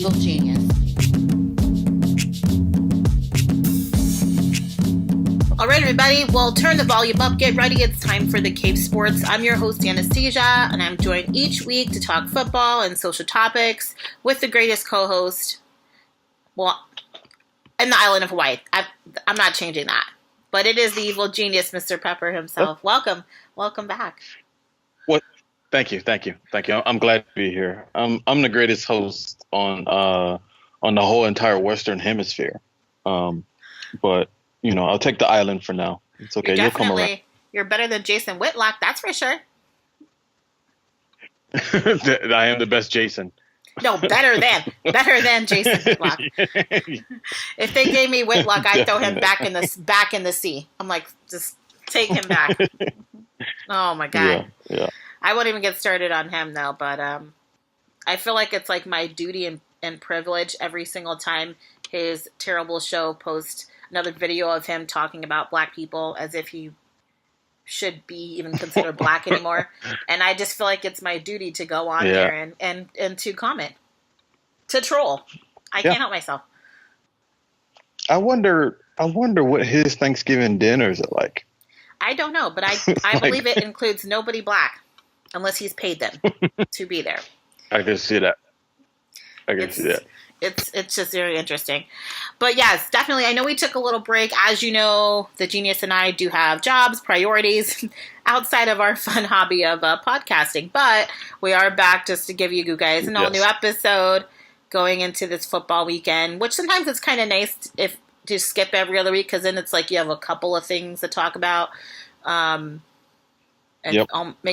evil genius. All right, everybody. Well, turn the volume up. Get ready. It's time for the Cave Sports. I'm your host, Anastasia, and I'm joined each week to talk football and social topics with the greatest co-host, well, in the island of Hawaii. I'm not changing that. But it is the evil genius, Mr. Pepper himself. Welcome. Welcome back. What? Thank you. I'm glad to be here. I'm the greatest host on the whole entire Western Hemisphere. But you know, I'll take the island for now. It's okay. You'll come around. You're better than Jason Whitlock, that's for sure. I am the best Jason. No, better than Jason Whitlock. If they gave me Whitlock, I'd throw him back in the sea. I'm like, just take him back. Oh my God. Yeah. I won't even get started on him though, but I feel like it's like my duty and privilege every single time his terrible show posts another video of him talking about black people as if he should be even considered black anymore. And I just feel like it's my duty to go on there and to comment, to troll. I can't help myself. I wonder what his Thanksgiving dinners are like. I don't know, but I believe it includes nobody black unless he's paid them to be there. I can see that. It's just very interesting. But yes, definitely. I know we took a little break. As you know, the genius and I do have jobs, priorities outside of our fun hobby of podcasting. But we are back just to give you guys an all new episode going into this football weekend, which sometimes it's kind of nice if to skip every other week because then it's like you have a couple of things to talk about.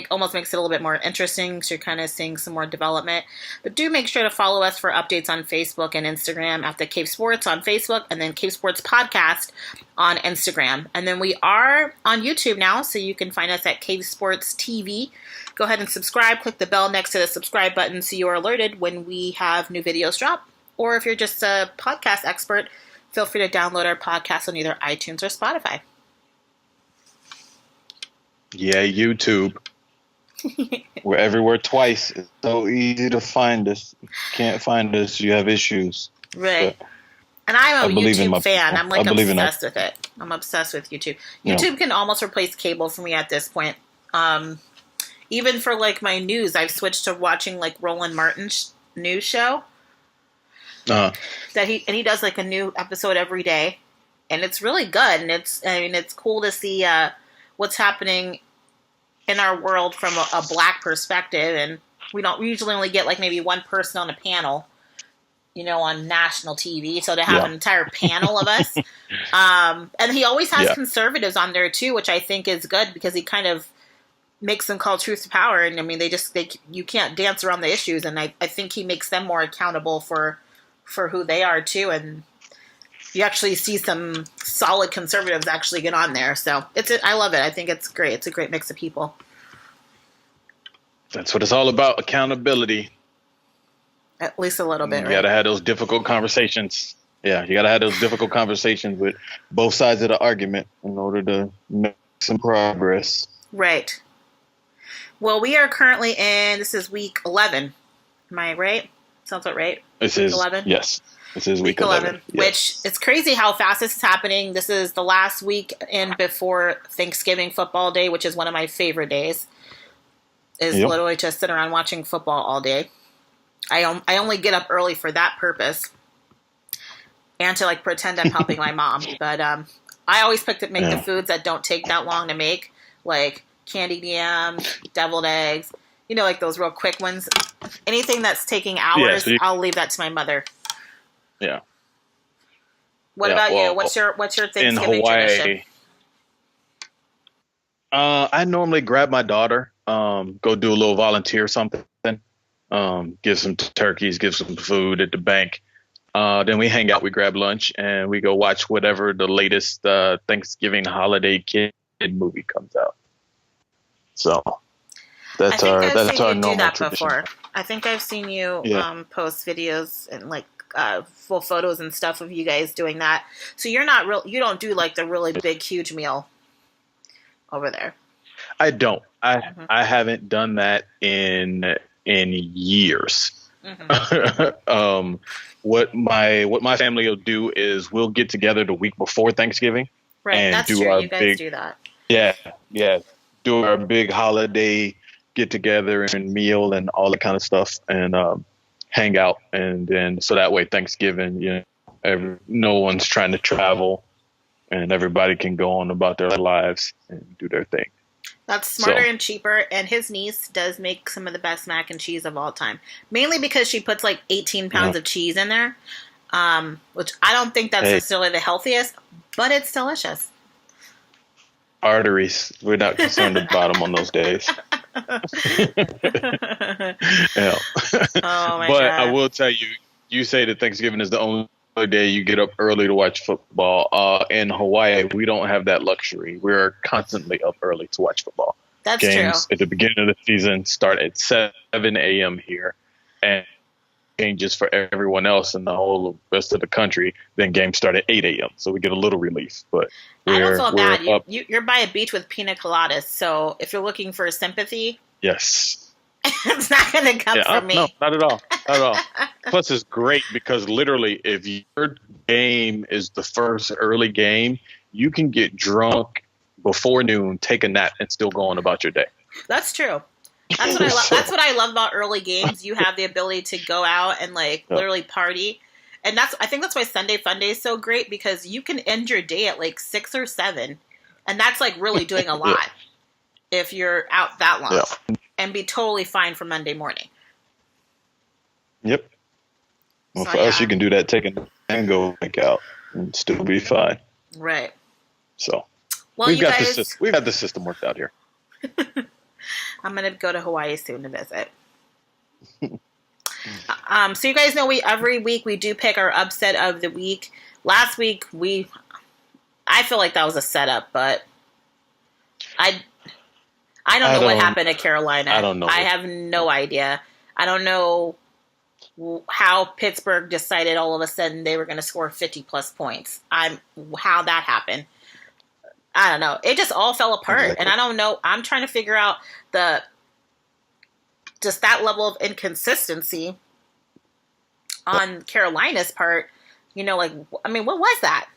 Almost makes it a little bit more interesting. So you're kind of seeing some more development. But do make sure to follow us for updates on Facebook and Instagram at the Cave Sports on Facebook and then Cave Sports Podcast on Instagram. And then we are on YouTube now, so you can find us at Cave Sports TV. Go ahead and subscribe. Click the bell next to the subscribe button so you are alerted when we have new videos drop. Or if you're just a podcast expert, feel free to download our podcast on either iTunes or Spotify. Yeah, YouTube. We're everywhere twice. It's so easy to find us. If you can't find us, you have issues. Right. But and I'm a YouTube fan. I'm like obsessed with it. I'm obsessed with YouTube. YouTube can almost replace cable for me at this point. Even for like my news, I've switched to watching like Roland Martin's news show. That he does like a new episode every day, and it's really good. And it's cool to see what's happening in our world from a black perspective. And we usually only get like maybe one person on a panel, on national TV. So to have an entire panel of us, and he always has conservatives on there too, which I think is good because he kind of makes them call truth to power. And I mean, you can't dance around the issues. And I think he makes them more accountable for who they are too. And you actually see some solid conservatives actually get on there. So I love it. I think it's great. It's a great mix of people. That's what it's all about. Accountability. At least a little bit, right? You got to have those difficult conversations. Yeah. You got to have those difficult conversations with both sides of the argument in order to make some progress. Right. Well, we are currently this is week 11. Am I right? Sounds about right. This is 11. Yes. This is week 11, which it's crazy how fast this is happening. This is the last week before Thanksgiving football day, which is one of my favorite days, is literally to sit around watching football all day. I only get up early for that purpose and to like pretend I'm helping my mom. But I always pick to make the foods that don't take that long to make, like candied yams, deviled eggs, like those real quick ones. Anything that's taking hours, I'll leave that to my mother. Yeah. What about you? What's your Thanksgiving in Hawaii, tradition? I normally grab my daughter, go do a little volunteer something, give some turkeys, give some food at the bank. Then we hang out, we grab lunch, and we go watch whatever the latest Thanksgiving holiday kid movie comes out. So that's our normal tradition. Before. I think I've seen you post videos and like full photos and stuff of you guys doing that. So you don't do like the really big, huge meal over there. I don't. I haven't done that in years. Mm-hmm. What my family will do is we'll get together the week before Thanksgiving Right, and that's do true. our You guys big do that. yeah yeah do our big holiday get together and meal and all that kind of stuff and hang out and then so that way Thanksgiving no one's trying to travel and everybody can go on about their lives and do their thing. That's smarter So and cheaper. And his niece does make some of the best mac and cheese of all time, mainly because she puts like 18 you know, pounds of cheese in there, which I don't think that's hey, necessarily the healthiest, but it's delicious. arteries. We're not concerned about them on those days. Yeah. Oh my But I god. will tell you, you say that Thanksgiving is the only day you get up early to watch football. In Hawaii, we don't have that luxury. We're constantly up early to watch football. That's true. Games at the beginning of the season start at 7 a.m. here, and changes for everyone else in the whole rest of the country. Then games start at 8 a.m. So we get a little relief, but I don't feel we're bad. up. You're by a beach with pina coladas, so if you're looking for sympathy, Yes. it's not going to come from No, me. not at all. Not at all. Plus, it's great because literally, if your game is the first early game, you can get drunk before noon, take a nap, and still go on about your day. That's true. That's what I love. So, That's what I love about early games. You have the ability to go out and like yeah, literally party, and I think that's why Sunday Funday is so great because you can end your day at like 6 or 7, and that's like really doing a yeah, lot if you're out that long, yeah. and be totally fine for Monday morning. Yep. Well, So for us, you yeah, can do that, take a nap, and go back out, and still be fine. right. So Well, you guys, we've got the system worked out here. I'm gonna go to Hawaii soon to visit. So you guys know every week we do pick our upset of the week. Last week I feel like that was a setup, but I don't know what happened to Carolina. I don't know. I have no idea. I don't know how Pittsburgh decided all of a sudden they were going to score 50 plus points. How that happened. I don't know. It just all fell apart, Exactly. and I don't know. I'm trying to figure out just that level of inconsistency on Carolina's part. Like, I mean, what was that?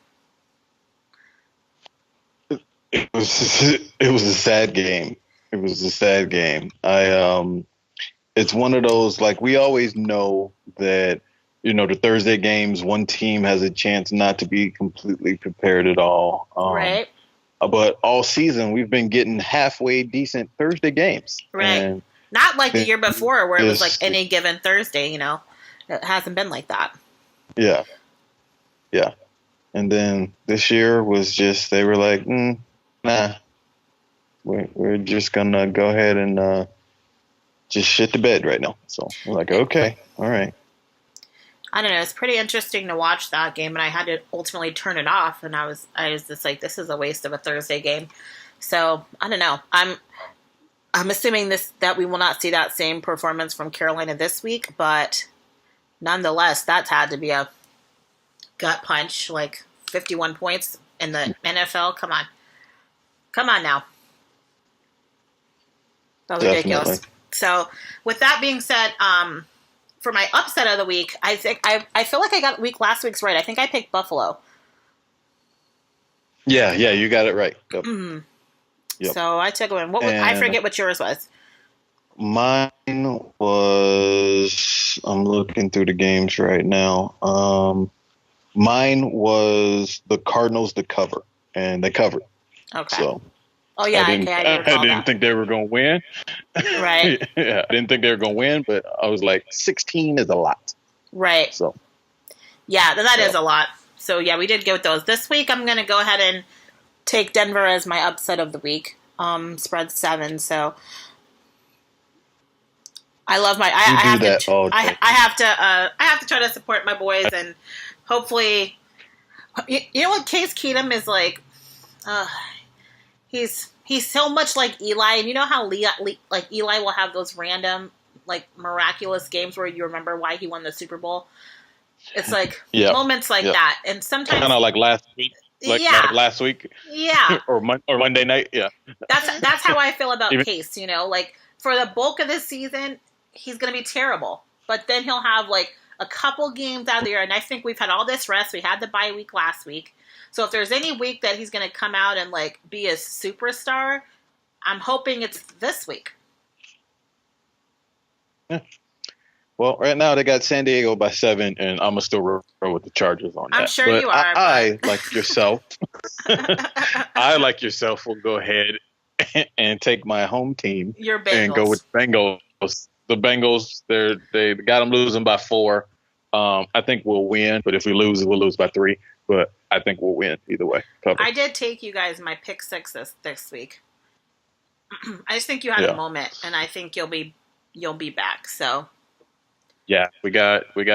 It was a sad game. It was a sad game. It's one of those, like, we always know that, the Thursday games, one team has a chance not to be completely prepared at all. Right. But all season, we've been getting halfway decent Thursday games. Right. And not like the year before where it was like any given Thursday, It hasn't been like that. Yeah. Yeah. And then this year was just, they were like, nah, we're just going to go ahead and just shit the bed right now. So we're like, okay, all right. I don't know. It's pretty interesting to watch that game, and I had to ultimately turn it off. And I was just like, this is a waste of a Thursday game. So I don't know. I'm assuming that we will not see that same performance from Carolina this week, but nonetheless, that's had to be a gut punch. Like 51 points in the NFL. Come on now. That was ridiculous. So with that being said, for my upset of the week, I think I feel like I got last week's right. I think I picked Buffalo. Yeah, you got it right. Yep. Mm-hmm. Yep. So I took one. I forget what yours was. Mine was, I'm looking through the games right now. Mine was the Cardinals to cover, and they covered. Okay. So oh yeah, I didn't think they were going to win. Right. Yeah, I didn't think they were going to win, but I was like, 16 is a lot. Right. So yeah, that is a lot. So yeah, we did go with those. This week I'm going to go ahead and take Denver as my upset of the week. Spread 7. So I love my. I have to try to support my boys, and hopefully, you know what, Case Keenum is like. He's so much like Eli, and you know how like Eli will have those random like miraculous games where you remember why he won the Super Bowl. It's like moments like that, and sometimes kind of like last week. Like last week, or Monday night, That's how I feel about Case. Like for the bulk of this season, he's going to be terrible, but then he'll have like a couple games out of the year. And I think we've had all this rest. We had the bye week last week. So if there's any week that he's going to come out and like be a superstar, I'm hoping it's this week. Yeah. Well, right now they got San Diego by 7, and I'm gonna still roll with the Chargers on that. I'm sure you are. I like yourself. I like yourself will go ahead and take my home team and go with Bengals. The Bengals, they got them losing by 4. I think we'll win, but if we lose, we'll lose by 3. But I think we'll win either way. Cover. I did take you guys my pick 6 this week. I just think you had a moment, and I think you'll be back. So. Yeah, we got one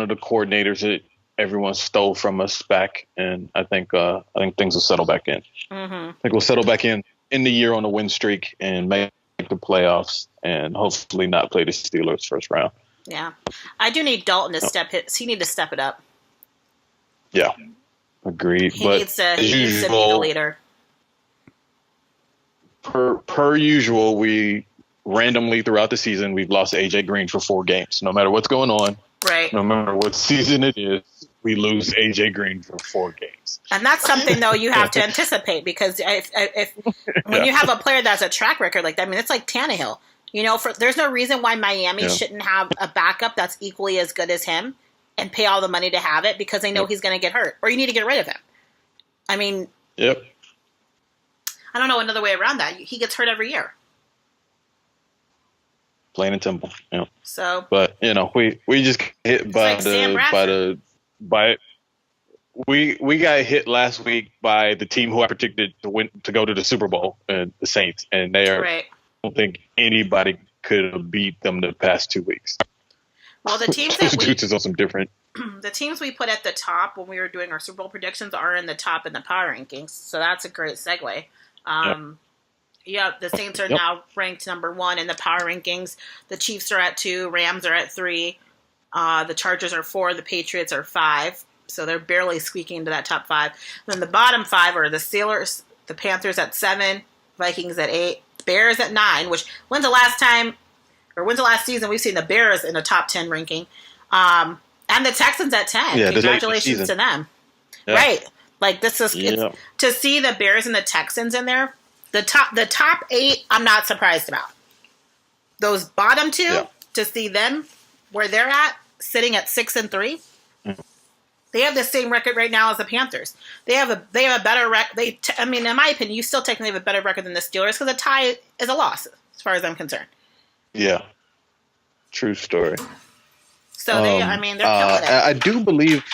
of the coordinators that everyone stole from us back, and I think things will settle back in. Mm-hmm. I think we'll settle back in the year on a win streak and make the playoffs, and hopefully not play the Steelers first round. Yeah, I do need Dalton to step it up. Yeah, agreed. He needs to be the leader. Per usual, we. Randomly throughout the season, we've lost AJ Green for 4 games. No matter what's going on, right? No matter what season it is, we lose AJ Green for 4 games. And that's something though you have to anticipate, because if when you have a player that's a track record like that, I mean, it's like Tannehill. You know, there's no reason why Miami shouldn't have a backup that's equally as good as him and pay all the money to have it, because they know he's going to get hurt, or you need to get rid of him. I mean, I don't know another way around that. He gets hurt every year. Plain and simple. Yeah. So, but we just got hit we got hit last week by the team who I predicted to go to the Super Bowl, and the Saints, and they are. Right. I don't think anybody could have beat them the past 2 weeks. Well, the teams that we on some different. The teams we put at the top when we were doing our Super Bowl predictions are in the top in the power rankings, so that's a great segue. Yeah, the Saints are now ranked number 1 in the power rankings. The Chiefs are at 2. Rams are at 3. The Chargers are 4. The Patriots are 5. So they're barely squeaking into that top 5. Then the bottom 5 are the Steelers, the Panthers at 7, Vikings at 8, Bears at 9, when's the last season we've seen the Bears in a top 10 ranking? And the Texans at 10. Yeah, congratulations to them. Yeah. Right. Like, this is to see the Bears and the Texans in there. The top 8, I'm not surprised about. Those bottom 2, to see them where they're at, sitting at 6 and 3. They have the same record right now as the Panthers. They have a better record. I mean, in my opinion, you still technically have a better record than the Steelers, because a tie is a loss, as far as I'm concerned. Yeah, true story. So they're killing it. I do believe.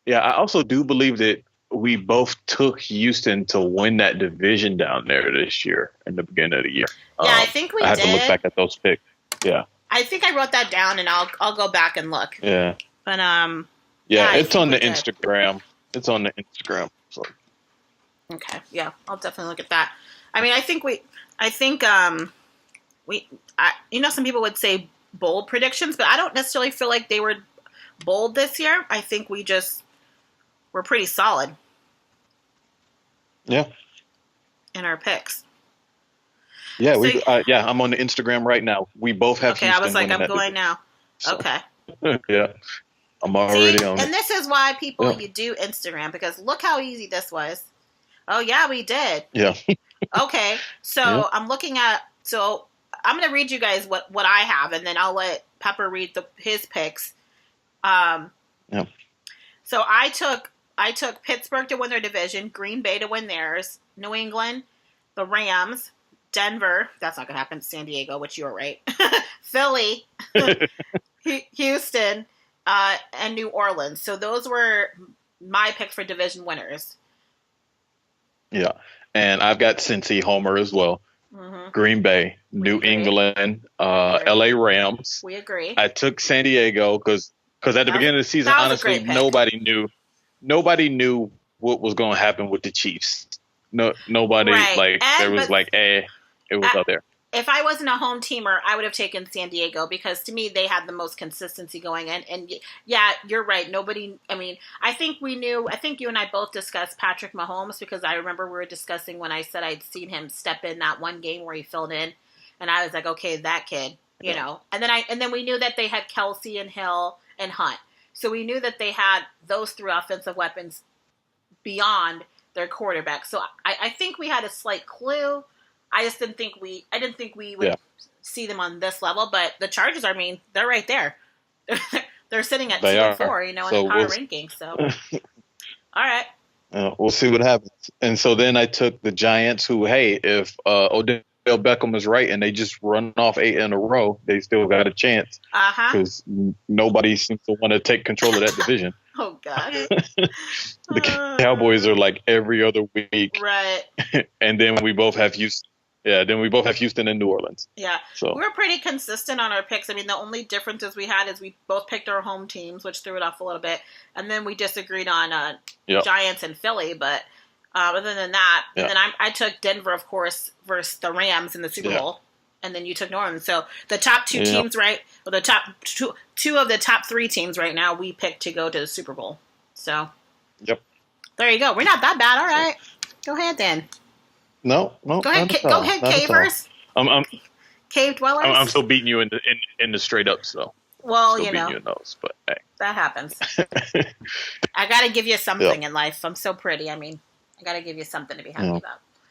Yeah, I also do believe that we both took Houston to win that division down there this year in the beginning of the year. Yeah, I think we did. I have to look back at those picks. Yeah. I think I wrote that down, and I'll go back and look. Yeah. But it's on the Instagram. It's on the Instagram. So. Okay. Yeah, I'll definitely look at that. I mean, some people would say bold predictions, but I don't necessarily feel like they were bold this year. I think we're pretty solid. Yeah. In our picks. Yeah, I'm on the Instagram right now. We both have. Okay, Houston. I was like, I'm going now. So. Okay. Yeah, I'm already on. And this is why you do Instagram, because look how easy this was. Oh yeah, we did. Yeah. Okay, so I'm looking at. So I'm going to read you guys what I have, and then I'll let Pepper read his picks. Yeah. So I took Pittsburgh to win their division, Green Bay to win theirs, New England, the Rams, Denver, that's not going to happen, San Diego, which you were right, Philly, Houston, and New Orleans. So those were my picks for division winners. Yeah, and I've got Cincy Homer as well. Mm-hmm. Green Bay, New England, LA Rams. We agree. I took San Diego because at the beginning of the season, honestly, nobody knew what was going to happen with the Chiefs. Nobody it was out there. If I wasn't a home teamer, I would have taken San Diego, because to me they had the most consistency going in. And yeah, you're right. I think you and I both discussed Patrick Mahomes, because I remember we were discussing when I said I'd seen him step in that one game where he filled in, and I was like, okay, that kid, you know. And then we knew that they had Kelsey and Hill and Hunt. So we knew that they had those three offensive weapons beyond their quarterback. So I think we had a slight clue. I didn't think we would see them on this level, but the Chargers, I mean, they're right there. They're sitting at 2-4, you know, in the power rankings. So, all right. We'll see what happens. And so then I took the Giants, who, hey, if Odell Beckham is right and they just run off 8 in a row, they still got a chance. Because nobody seems to want to take control of that division. Oh, God. The Cowboys are like every other week. Right. And then we both have Houston. Yeah, then we both have Houston and New Orleans. Yeah. So we're pretty consistent on our picks. I mean, the only differences we had is we both picked our home teams, which threw it off a little bit. And then we disagreed on Giants and Philly. But other than that, and then I took Denver, of course, versus the Rams in the Super Bowl. And then you took New Orleans. So the top two teams, right? Well, the top two of the top 3 teams right now, we picked to go to the Super Bowl. So there you go. We're not that bad. All right. Go ahead, then. No. Go ahead, cavers. I'm cave dwellers. I'm still beating you in the straight ups, though. Well, still you know, you in those, but hey. That happens. I got to give you something in life. I'm so pretty. I mean, I got to give you something to be happy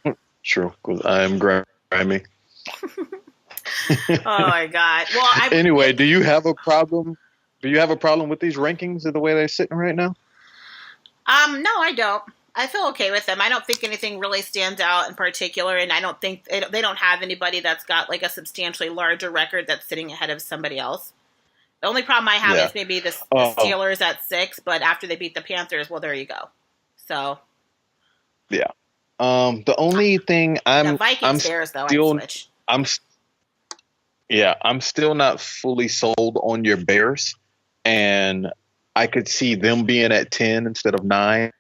about. True, because I am grimy. Oh my God. Well, anyway, do you have a problem? Do you have a problem with these rankings of the way they're sitting right now? No, I don't. I feel okay with them. I don't think anything really stands out in particular, and I don't think they don't have anybody that's got like a substantially larger record that's sitting ahead of somebody else. The only problem I have is maybe the Steelers at 6, but after they beat the Panthers, well, there you go. So, yeah. The only thing the Vikings Bears though, I'm still not fully sold on your Bears, and I could see them being at 10 instead of 9.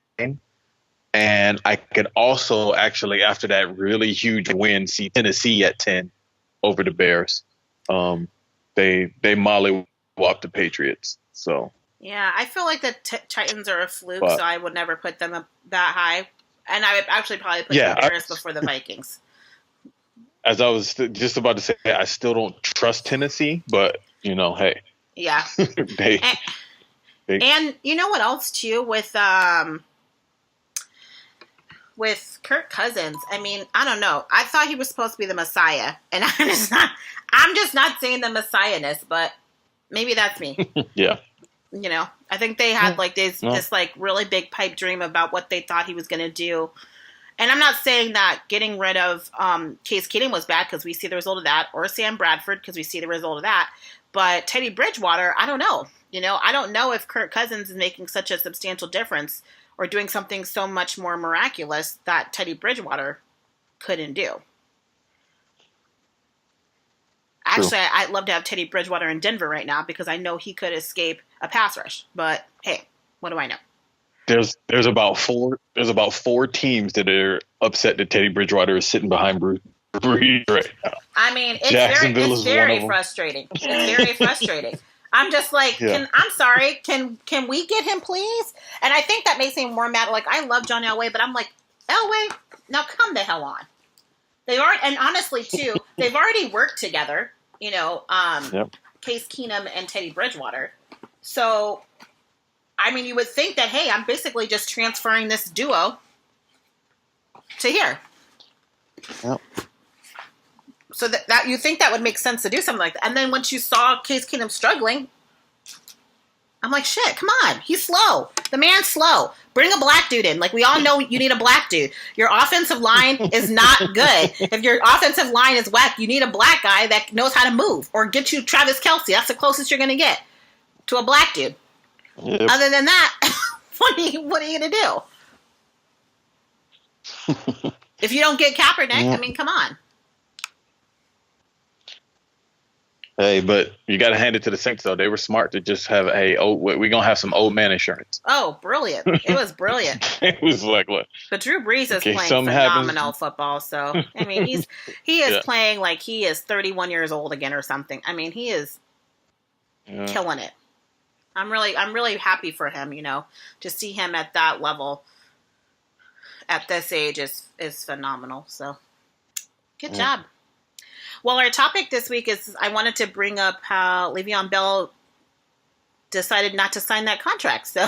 And I could also actually, after that really huge win, see Tennessee at 10 over the Bears. They mollywhopped the Patriots. So yeah, I feel like the Titans are a fluke, so I would never put them up that high. And I would actually probably put the Bears before the Vikings. As I was just about to say, I still don't trust Tennessee, but you know, hey, yeah, and you know what else too with Kirk Cousins, I mean, I don't know. I thought he was supposed to be the Messiah, and I'm just not saying the Messiah-ness, but maybe that's me. Yeah. You know, I think they had like this like really big pipe dream about what they thought he was going to do. And I'm not saying that getting rid of Case Keenum was bad because we see the result of that, or Sam Bradford because we see the result of that. But Teddy Bridgewater, I don't know. You know, I don't know if Kirk Cousins is making such a substantial difference or doing something so much more miraculous that Teddy Bridgewater couldn't do. Actually, I'd love to have Teddy Bridgewater in Denver right now because I know he could escape a pass rush. But hey, what do I know? There's about four teams that are upset that Teddy Bridgewater is sitting behind Brees right now. I mean, it's very frustrating. It's very frustrating. I'm just like, I'm sorry, can we get him, please? And I think that makes me more mad. Like, I love John Elway, but I'm like, Elway, now come the hell on. They aren't, and honestly, too, they've already worked together, you know, Case Keenum and Teddy Bridgewater. So, I mean, you would think that, hey, I'm basically just transferring this duo to here. Yep. So that you think that would make sense to do something like that. And then once you saw Case Keenum struggling, I'm like, shit, come on. He's slow. The man's slow. Bring a black dude in. Like, we all know you need a black dude. Your offensive line is not good. If your offensive line is whack, you need a black guy that knows how to move. Or get you Travis Kelce. That's the closest you're going to get to a black dude. Yep. Other than that, what are you going to do? If you don't get Kaepernick, I mean, come on. Hey, but you got to hand it to the Saints, though. They were smart to just have, we're going to have some old man insurance. Oh, brilliant. It was brilliant. It was like, what? But Drew Brees is playing phenomenal football. So, I mean, he is playing like he is 31 years old again or something. I mean, he is killing it. I'm really happy for him, you know, to see him at that level at this age is phenomenal. So, good job. Well, our topic this week is I wanted to bring up how Le'Veon Bell decided not to sign that contract. So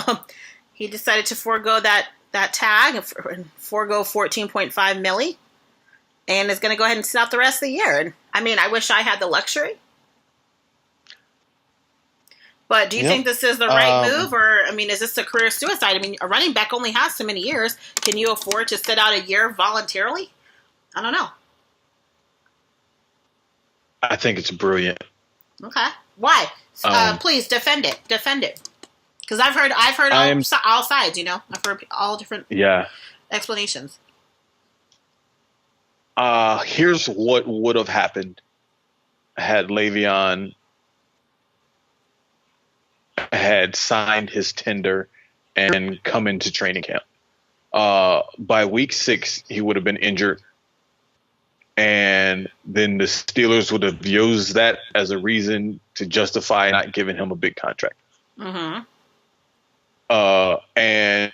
he decided to forego that tag and forego 14.5 milli and is going to go ahead and sit out the rest of the year. And I mean, I wish I had the luxury. But do you think this is the right move? Or, I mean, is this a career suicide? I mean, a running back only has so many years. Can you afford to sit out a year voluntarily? I don't know. I think it's brilliant. Okay. Why? Please defend it. Defend it. Because I've heard all sides, you know. I've heard all different explanations. Here's what would have happened had Le'Veon had signed his tender and come into training camp. By week 6, he would have been injured. And then the Steelers would have used that as a reason to justify not giving him a big contract. Mm-hmm. And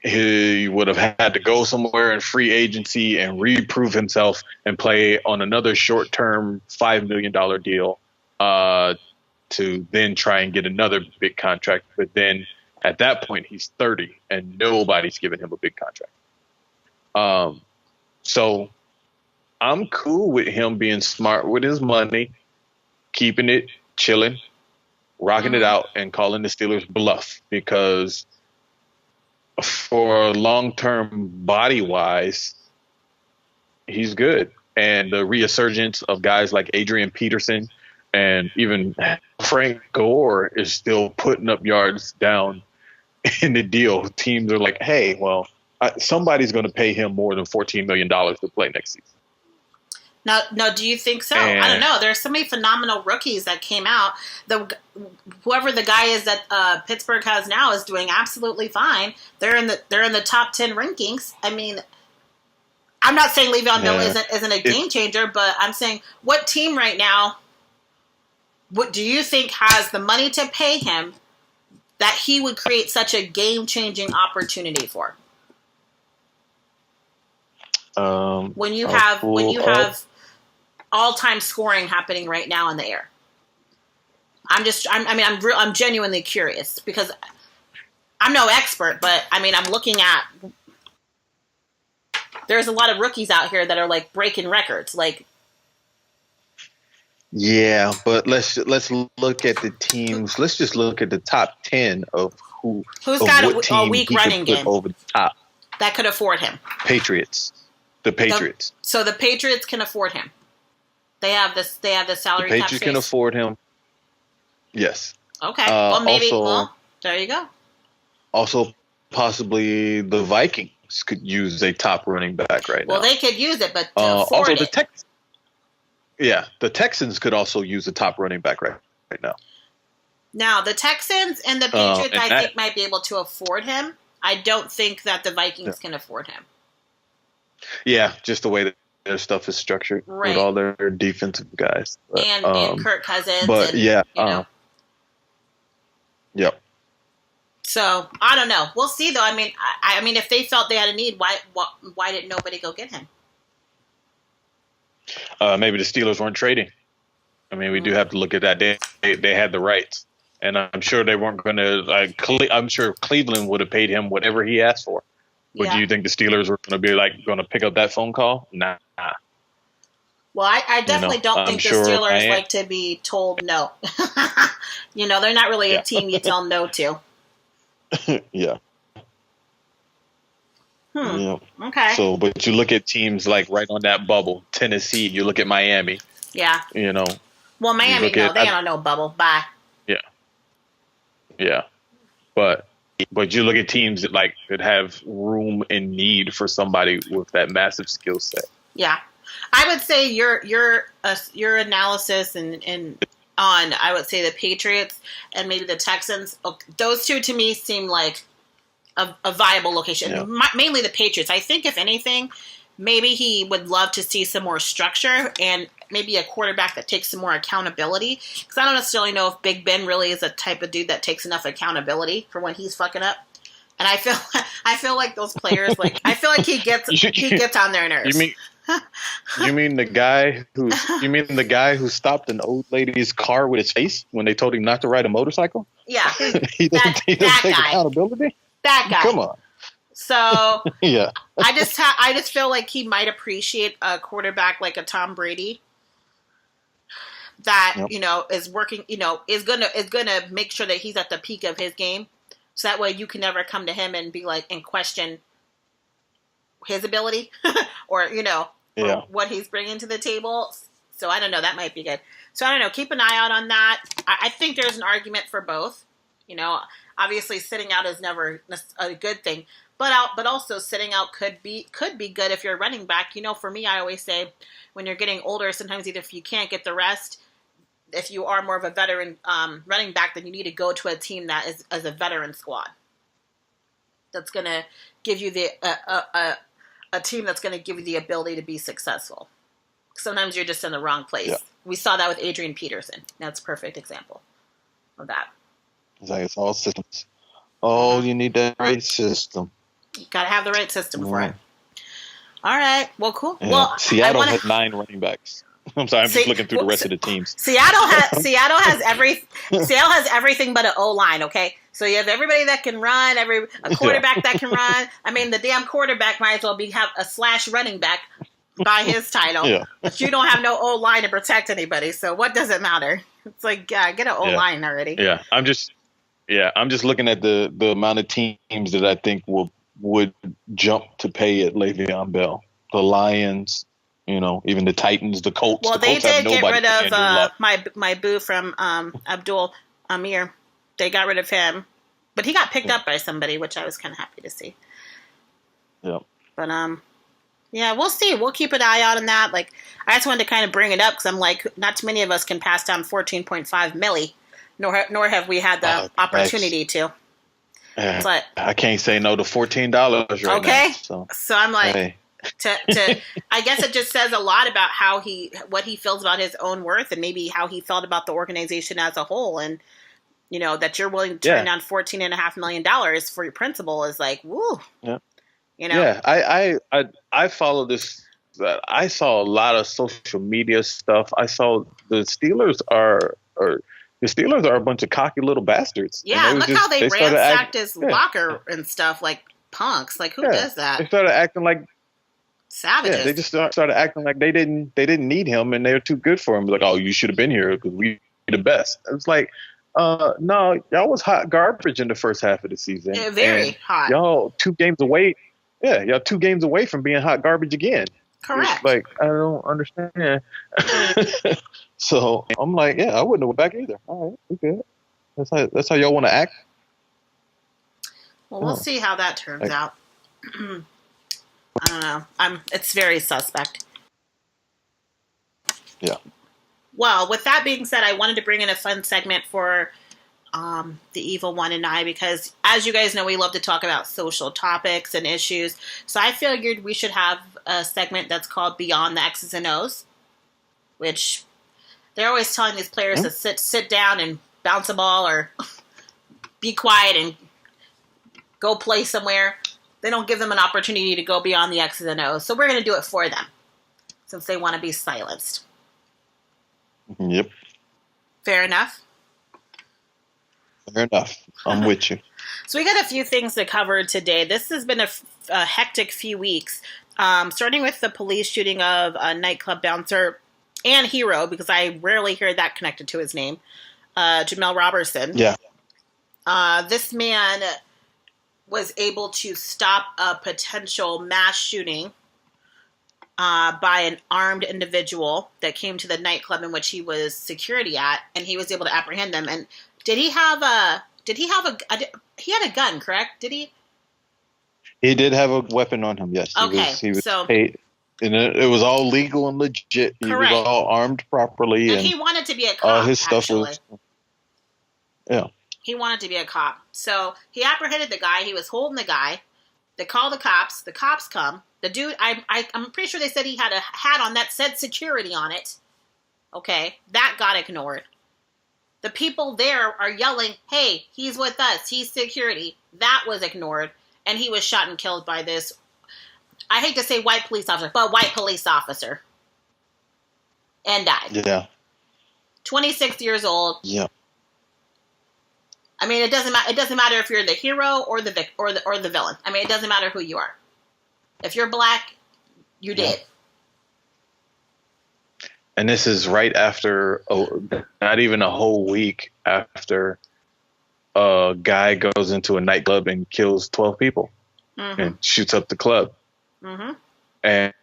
he would have had to go somewhere in free agency and reprove himself and play on another short-term $5 million deal to then try and get another big contract. But then at that point, he's 30 and nobody's giving him a big contract. So I'm cool with him being smart with his money, keeping it, chilling, rocking it out, and calling the Steelers bluff, because for long-term body-wise, he's good. And the resurgence of guys like Adrian Peterson and even Frank Gore is still putting up yards down in the deal. Teams are like, hey, well, somebody's going to pay him more than $14 million to play next season. Now, do you think so? I don't know. There's so many phenomenal rookies that came out. Whoever the guy is that Pittsburgh has now is doing absolutely fine. They're in the top 10 rankings. I mean, I'm not saying Le'Veon Bell isn't a game changer, but I'm saying what team right now, what do you think has the money to pay him that he would create such a game changing opportunity for? When you have all-time scoring happening right now in the air. I'm genuinely curious because I'm no expert, but I mean, I'm looking at, there's a lot of rookies out here that are like breaking records. Like, yeah, but let's look at the teams. Let's just look at the top 10 of who's got a weak running game over the top that could afford him. Patriots. The Patriots. So the Patriots can afford him. They have the salary cap. The Patriots can afford him. Yes. Okay. Well, maybe. There you go. Also, possibly the Vikings could use a top running back right now. Well, they could use it, but to afford it. The Texans could also use a top running back right now. Now, the Texans and the Patriots, I think, might be able to afford him. I don't think that the Vikings can afford him. Yeah, just the way that their stuff is structured with all their defensive guys. But, and Kirk Cousins. But, yep. So, I don't know. We'll see, though. I mean, if they felt they had a need, why didn't nobody go get him? Maybe the Steelers weren't trading. I mean, we do have to look at that. They had the rights. And I'm sure they weren't going to I'm sure Cleveland would have paid him whatever he asked for. But do you think the Steelers were going to be going to pick up that phone call? Nah. Well, I definitely don't think the Steelers like to be told no. They're not really a team you tell no to. Yeah. Yeah. Okay. So, but you look at teams like right on that bubble, Tennessee. You look at Miami. Yeah. Well, Miami, they don't know bubble. Bye. Yeah. Yeah. But you look at teams that have room and need for somebody with that massive skill set. Yeah, I would say your analysis and on I would say the Patriots and maybe the Texans. Those two to me seem like a viable location. Yeah. Mainly the Patriots. I think if anything, maybe he would love to see some more structure and maybe a quarterback that takes some more accountability. Because I don't necessarily know if Big Ben really is a type of dude that takes enough accountability for when he's fucking up. And I feel like those players, I feel like he gets on their nerves. You mean the guy who stopped an old lady's car with his face when they told him not to ride a motorcycle? Yeah, he doesn't take guy. accountability. That guy. Come on. So yeah, I just feel like he might appreciate a quarterback like a Tom Brady that is working. Is gonna make sure that he's at the peak of his game, so that way you can never come to him and be like and question his ability or or what he's bringing to the table. So I don't know. That might be good. So I don't know. Keep an eye out on that. I think there's an argument for both. Obviously sitting out is never a good thing, but also sitting out could be good if you're a running back. For me, I always say when you're getting older, sometimes either if you can't get the rest, if you are more of a veteran running back, then you need to go to a team that is as a veteran squad. That's going to give you a team that's going to give you the ability to be successful. Sometimes you're just in the wrong place. Yeah. We saw that with Adrian Peterson. That's a perfect example of that. It's all systems. Oh, you need that right system. You got to have the right system for it. All right. Well, cool. Yeah. Well, Seattle had 9 running backs. I'm sorry. I'm just looking through the rest of the teams. Seattle has everything but an O-line. Okay, so you have everybody that can run, a quarterback that can run. I mean, the damn quarterback might as well have a slash running back by his title. Yeah. But you don't have no O-line to protect anybody. So what does it matter? It's like get an O-line already. Yeah, I'm just looking at the amount of teams that I think would jump to pay at Le'Veon Bell. The Lions. Even the Titans, the Colts. Well, they did get rid of my boo from Abdul Amir. They got rid of him, but he got picked up by somebody, which I was kind of happy to see. Yeah. But we'll see. We'll keep an eye out on that. Like, I just wanted to kind of bring it up because I'm like, not too many of us can pass down 14.5 milli, nor have we had the opportunity to. But I can't say no to $14 right now. Okay, so I'm like. Hey. To I guess it just says a lot about what he feels about his own worth and maybe how he felt about the organization as a whole, and that you're willing to turn down $14.5 million for your principal is like, woo. Yeah. Yeah, I follow this. I saw a lot of social media stuff. I saw the Steelers are a bunch of cocky little bastards. Yeah, look how they ransacked his locker and stuff like punks. Like, who does that? They started acting like savages. Yeah, they just started acting like they didn't need him and they were too good for him. Like, oh, you should have been here because we the best. It's like, no, y'all was hot garbage in the first half of the season. Yeah, very hot. Y'all 2 games away. Yeah, y'all 2 games away from being hot garbage again. Correct. It's like, I don't understand. So I'm like, yeah, I wouldn't have went back either. All right, we good. That's how y'all want to act. Well, we'll see how that turns out. I don't know. It's very suspect. Yeah. Well, with that being said, I wanted to bring in a fun segment for the Evil One and I because, as you guys know, we love to talk about social topics and issues. So I figured we should have a segment that's called Beyond the X's and O's, which they're always telling these players to sit down and bounce a ball or be quiet and go play somewhere. They don't give them an opportunity to go beyond the X's and O's. So we're going to do it for them since they want to be silenced. Yep. Fair enough? Fair enough. I'm with you. So we got a few things to cover today. This has been a hectic few weeks, starting with the police shooting of a nightclub bouncer and hero, because I rarely hear that connected to his name, Jamel Robertson. Yeah. This man was able to stop a potential mass shooting by an armed individual that came to the nightclub in which he was security at, and he was able to apprehend them. And he had a gun, correct? Did he? He did have a weapon on him, yes. Okay. He was paid, and it was all legal and legit. He correct. was all armed properly. And he wanted to be a cop, all his stuff actually. Yeah. He wanted to be a cop. So he apprehended the guy. He was holding the guy. They call the cops. The cops come. The dude, I'm pretty sure they said he had a hat on that said security on it. Okay. That got ignored. The people there are yelling, hey, he's with us. He's security. That was ignored. And he was shot and killed by this I hate to say white police officer, but white police officer. And died. Yeah. 26 years old. Yeah. I mean, it doesn't matter. It doesn't matter if you're the hero or the villain. I mean, it doesn't matter who you are. If you're black, you did. And this is right after, not even a whole week after a guy goes into a nightclub and kills 12 people and shoots up the club. Mm-hmm. And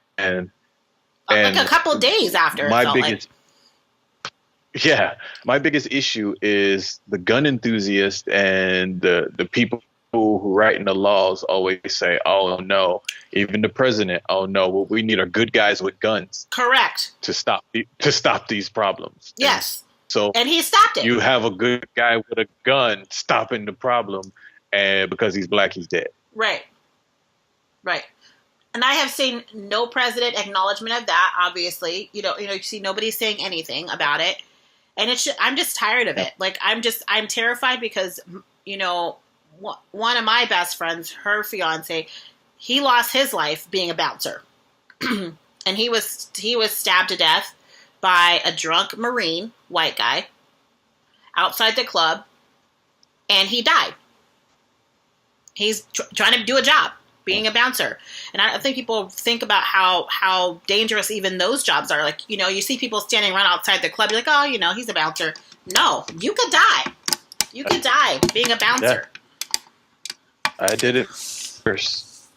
like a couple days after. My biggest issue is the gun enthusiast and the people who write the laws always say, "Oh no," even the president. "Oh no, what we need are good guys with guns." Correct. To stop these problems. Yes. And he stopped it. You have a good guy with a gun stopping the problem, and because he's black, he's dead. Right. And I have seen no president acknowledgement of that. Obviously, you see nobody saying anything about it, and I'm just tired of it. Like I'm terrified because one of my best friends, her fiance, he lost his life being a bouncer, and he was stabbed to death by a drunk Marine, white guy, outside the club, and he died. He's trying to do a job, being a bouncer. And I think people think about how dangerous even those jobs are. Like, you see people standing around outside the club, you're like, oh, he's a bouncer. No, you could die. You could die being a bouncer. Yeah. I did it first.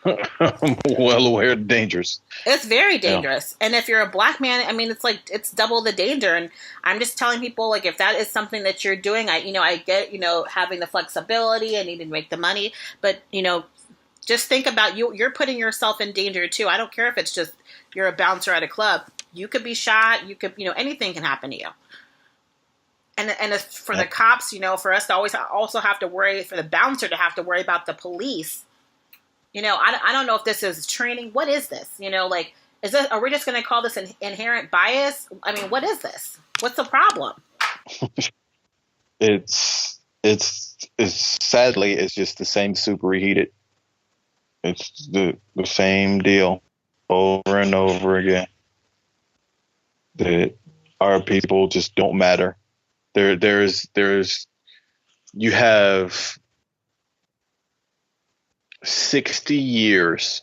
I'm well aware of dangers. It's very dangerous. Yeah. And if you're a black man, I mean, it's double the danger. And I'm just telling people, like, if that is something that you're doing, I get, having the flexibility and needing to make the money, but, just think about you're putting yourself in danger too. I don't care if it's just, you're a bouncer at a club. You could be shot. You could, anything can happen to you. And for the cops, for us to always also have to worry, for the bouncer to have to worry about the police. I don't know if this is training. What is this? Are we just going to call this an inherent bias? I mean, what is this? What's the problem? It's sadly, it's just the same super reheated. It's the same deal over and over again. That our people just don't matter. There's you have 60 years,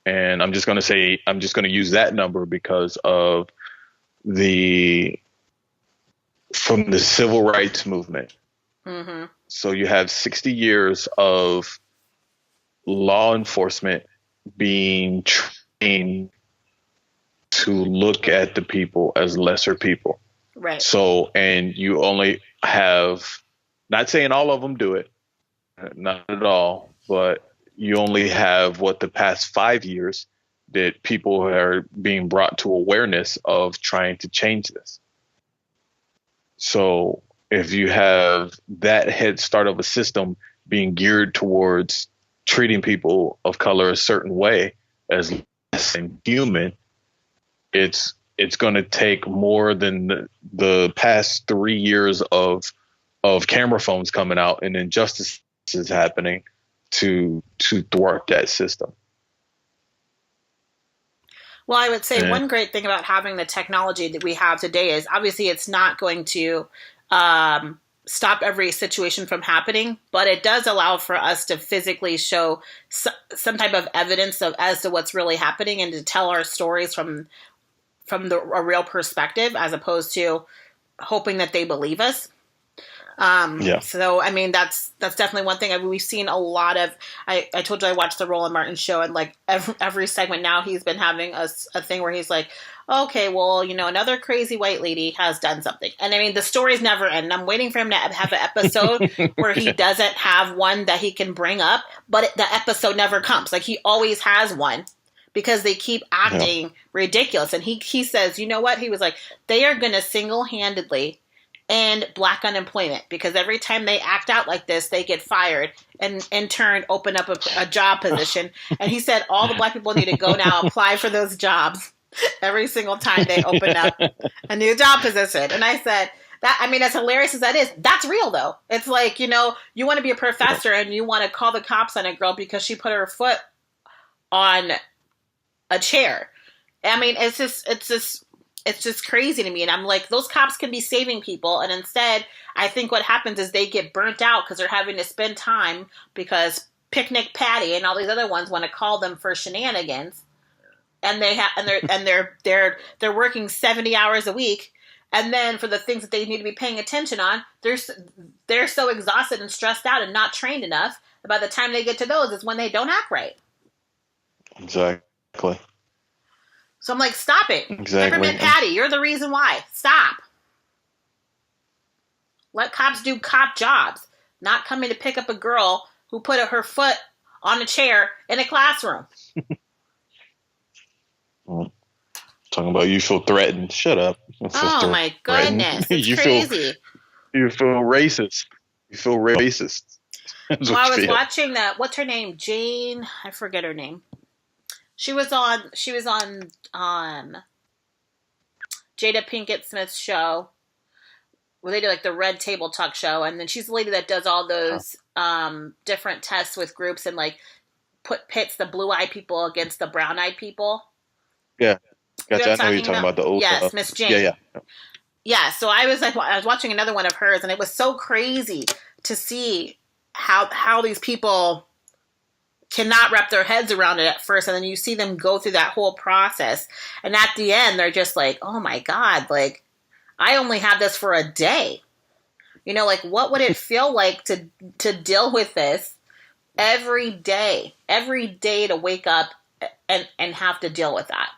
and I'm just going to use that number because of from the civil rights movement. Mm-hmm. So you have 60 years of law enforcement being trained to look at the people as lesser people. Right. So, and you only have, not saying all of them do it, not at all, but you only have the past 5 years that people are being brought to awareness of trying to change this. So if you have that head start of a system being geared towards treating people of color a certain way as less than human, it's going to take more than the past 3 years of camera phones coming out and injustices happening to thwart that system. Well, I would say one great thing about having the technology that we have today is obviously it's not going to stop every situation from happening, but it does allow for us to physically show some type of evidence as to what's really happening and to tell our stories from a real perspective as opposed to hoping that they believe us. So, I mean, that's definitely one thing. I mean, we've seen a lot of, I told you I watched the Roland Martin show, and like every segment now he's been having a thing where he's like, okay, well, another crazy white lady has done something. And I mean, the stories never end. And I'm waiting for him to have an episode where he doesn't have one that he can bring up, but the episode never comes. Like he always has one because they keep acting ridiculous. And he says, you know what? He was like, they are going to single-handedly end black unemployment because every time they act out like this, they get fired and in turn open up a job position. And he said all the black people need to go now apply for those jobs every single time they open up a new job position. And I said, that, I mean, as hilarious as that is, that's real though. It's like, you want to be a professor and you want to call the cops on a girl because she put her foot on a chair. I mean, it's just crazy to me. And I'm like, those cops can be saving people. And instead, I think what happens is they get burnt out because they're having to spend time because Picnic Patty and all these other ones want to call them for shenanigans. And they're working 70 hours a week. And then for the things that they need to be paying attention on, they're so exhausted and stressed out and not trained enough. By the time they get to those is when they don't act right. Exactly. So I'm like, stop it. Exactly. Peppermint Patty, you're the reason why. Stop. Let cops do cop jobs. Not coming to pick up a girl who put her foot on a chair in a classroom. Talking about you feel threatened. Shut up. Oh my goodness. It's crazy. You feel racist. You feel racist. Well, I was watching that. What's her name? Jane. I forget her name. She was on Jada Pinkett Smith's show where they do like the Red Table Talk show, and then she's the lady that does all those different tests with groups and like pits the blue-eyed people against the brown-eyed people. Yeah, gotcha. I know you're talking about the old. Yes, Miss Jane. Yeah. Yeah. So I was watching another one of hers, and it was so crazy to see how these people cannot wrap their heads around it at first, and then you see them go through that whole process, and at the end they're just like, oh my God, like I only have this for a day. You know, like what would it feel like to deal with this every day to wake up and have to deal with that?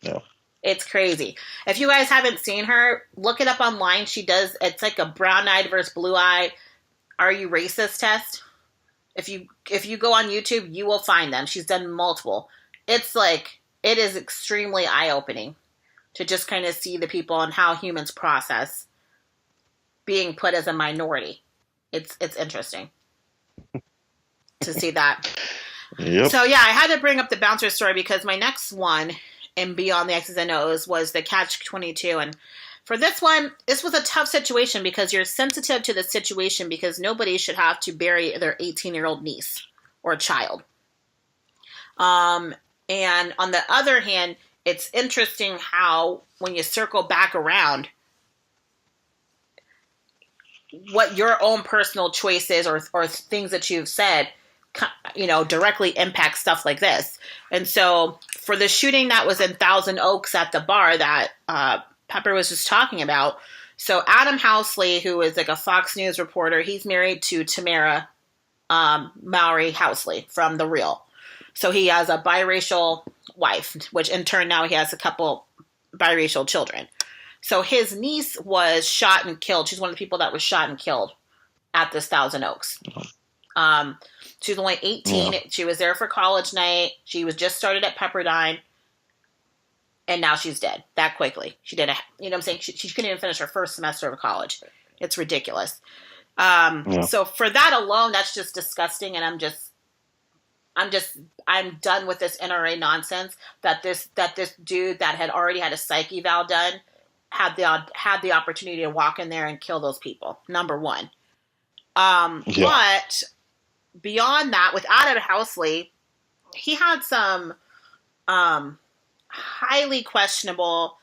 No. It's crazy. If you guys haven't seen her, look it up online. It's like a brown-eyed versus blue-eyed are you racist test. If you go on YouTube, you will find them. She's done multiple. It's like, it is extremely eye-opening to just kind of see the people and how humans process being put as a minority. It's interesting to see that. Yep. So yeah, I had to bring up the bouncer story because my next one in Beyond the X's and O's was the Catch-22. And for this one, this was a tough situation because you're sensitive to the situation because nobody should have to bury their 18-year-old niece or child. And on the other hand, it's interesting how when you circle back around, what your own personal choices or things that you've said, you know, directly impact stuff like this. And so for the shooting that was in Thousand Oaks at the bar that Pepper was just talking about, so Adam Housley, who is like a Fox News reporter, he's married to Tamara Mowry Housley from The Real. So he has a biracial wife, which in turn now he has a couple biracial children. So his niece was shot and killed. She's one of the people that was shot and killed at this Thousand Oaks. She was only 18. Yeah. She was there for college night. She was just started at Pepperdine. And now she's dead that quickly. She did you know what I'm saying? She couldn't even finish her first semester of college. It's ridiculous. So for that alone, that's just disgusting. And I'm done with this NRA nonsense that this dude that had already had a psych eval done had the opportunity to walk in there and kill those people. Number one. But beyond that, with Adam Housley, he had some highly questionable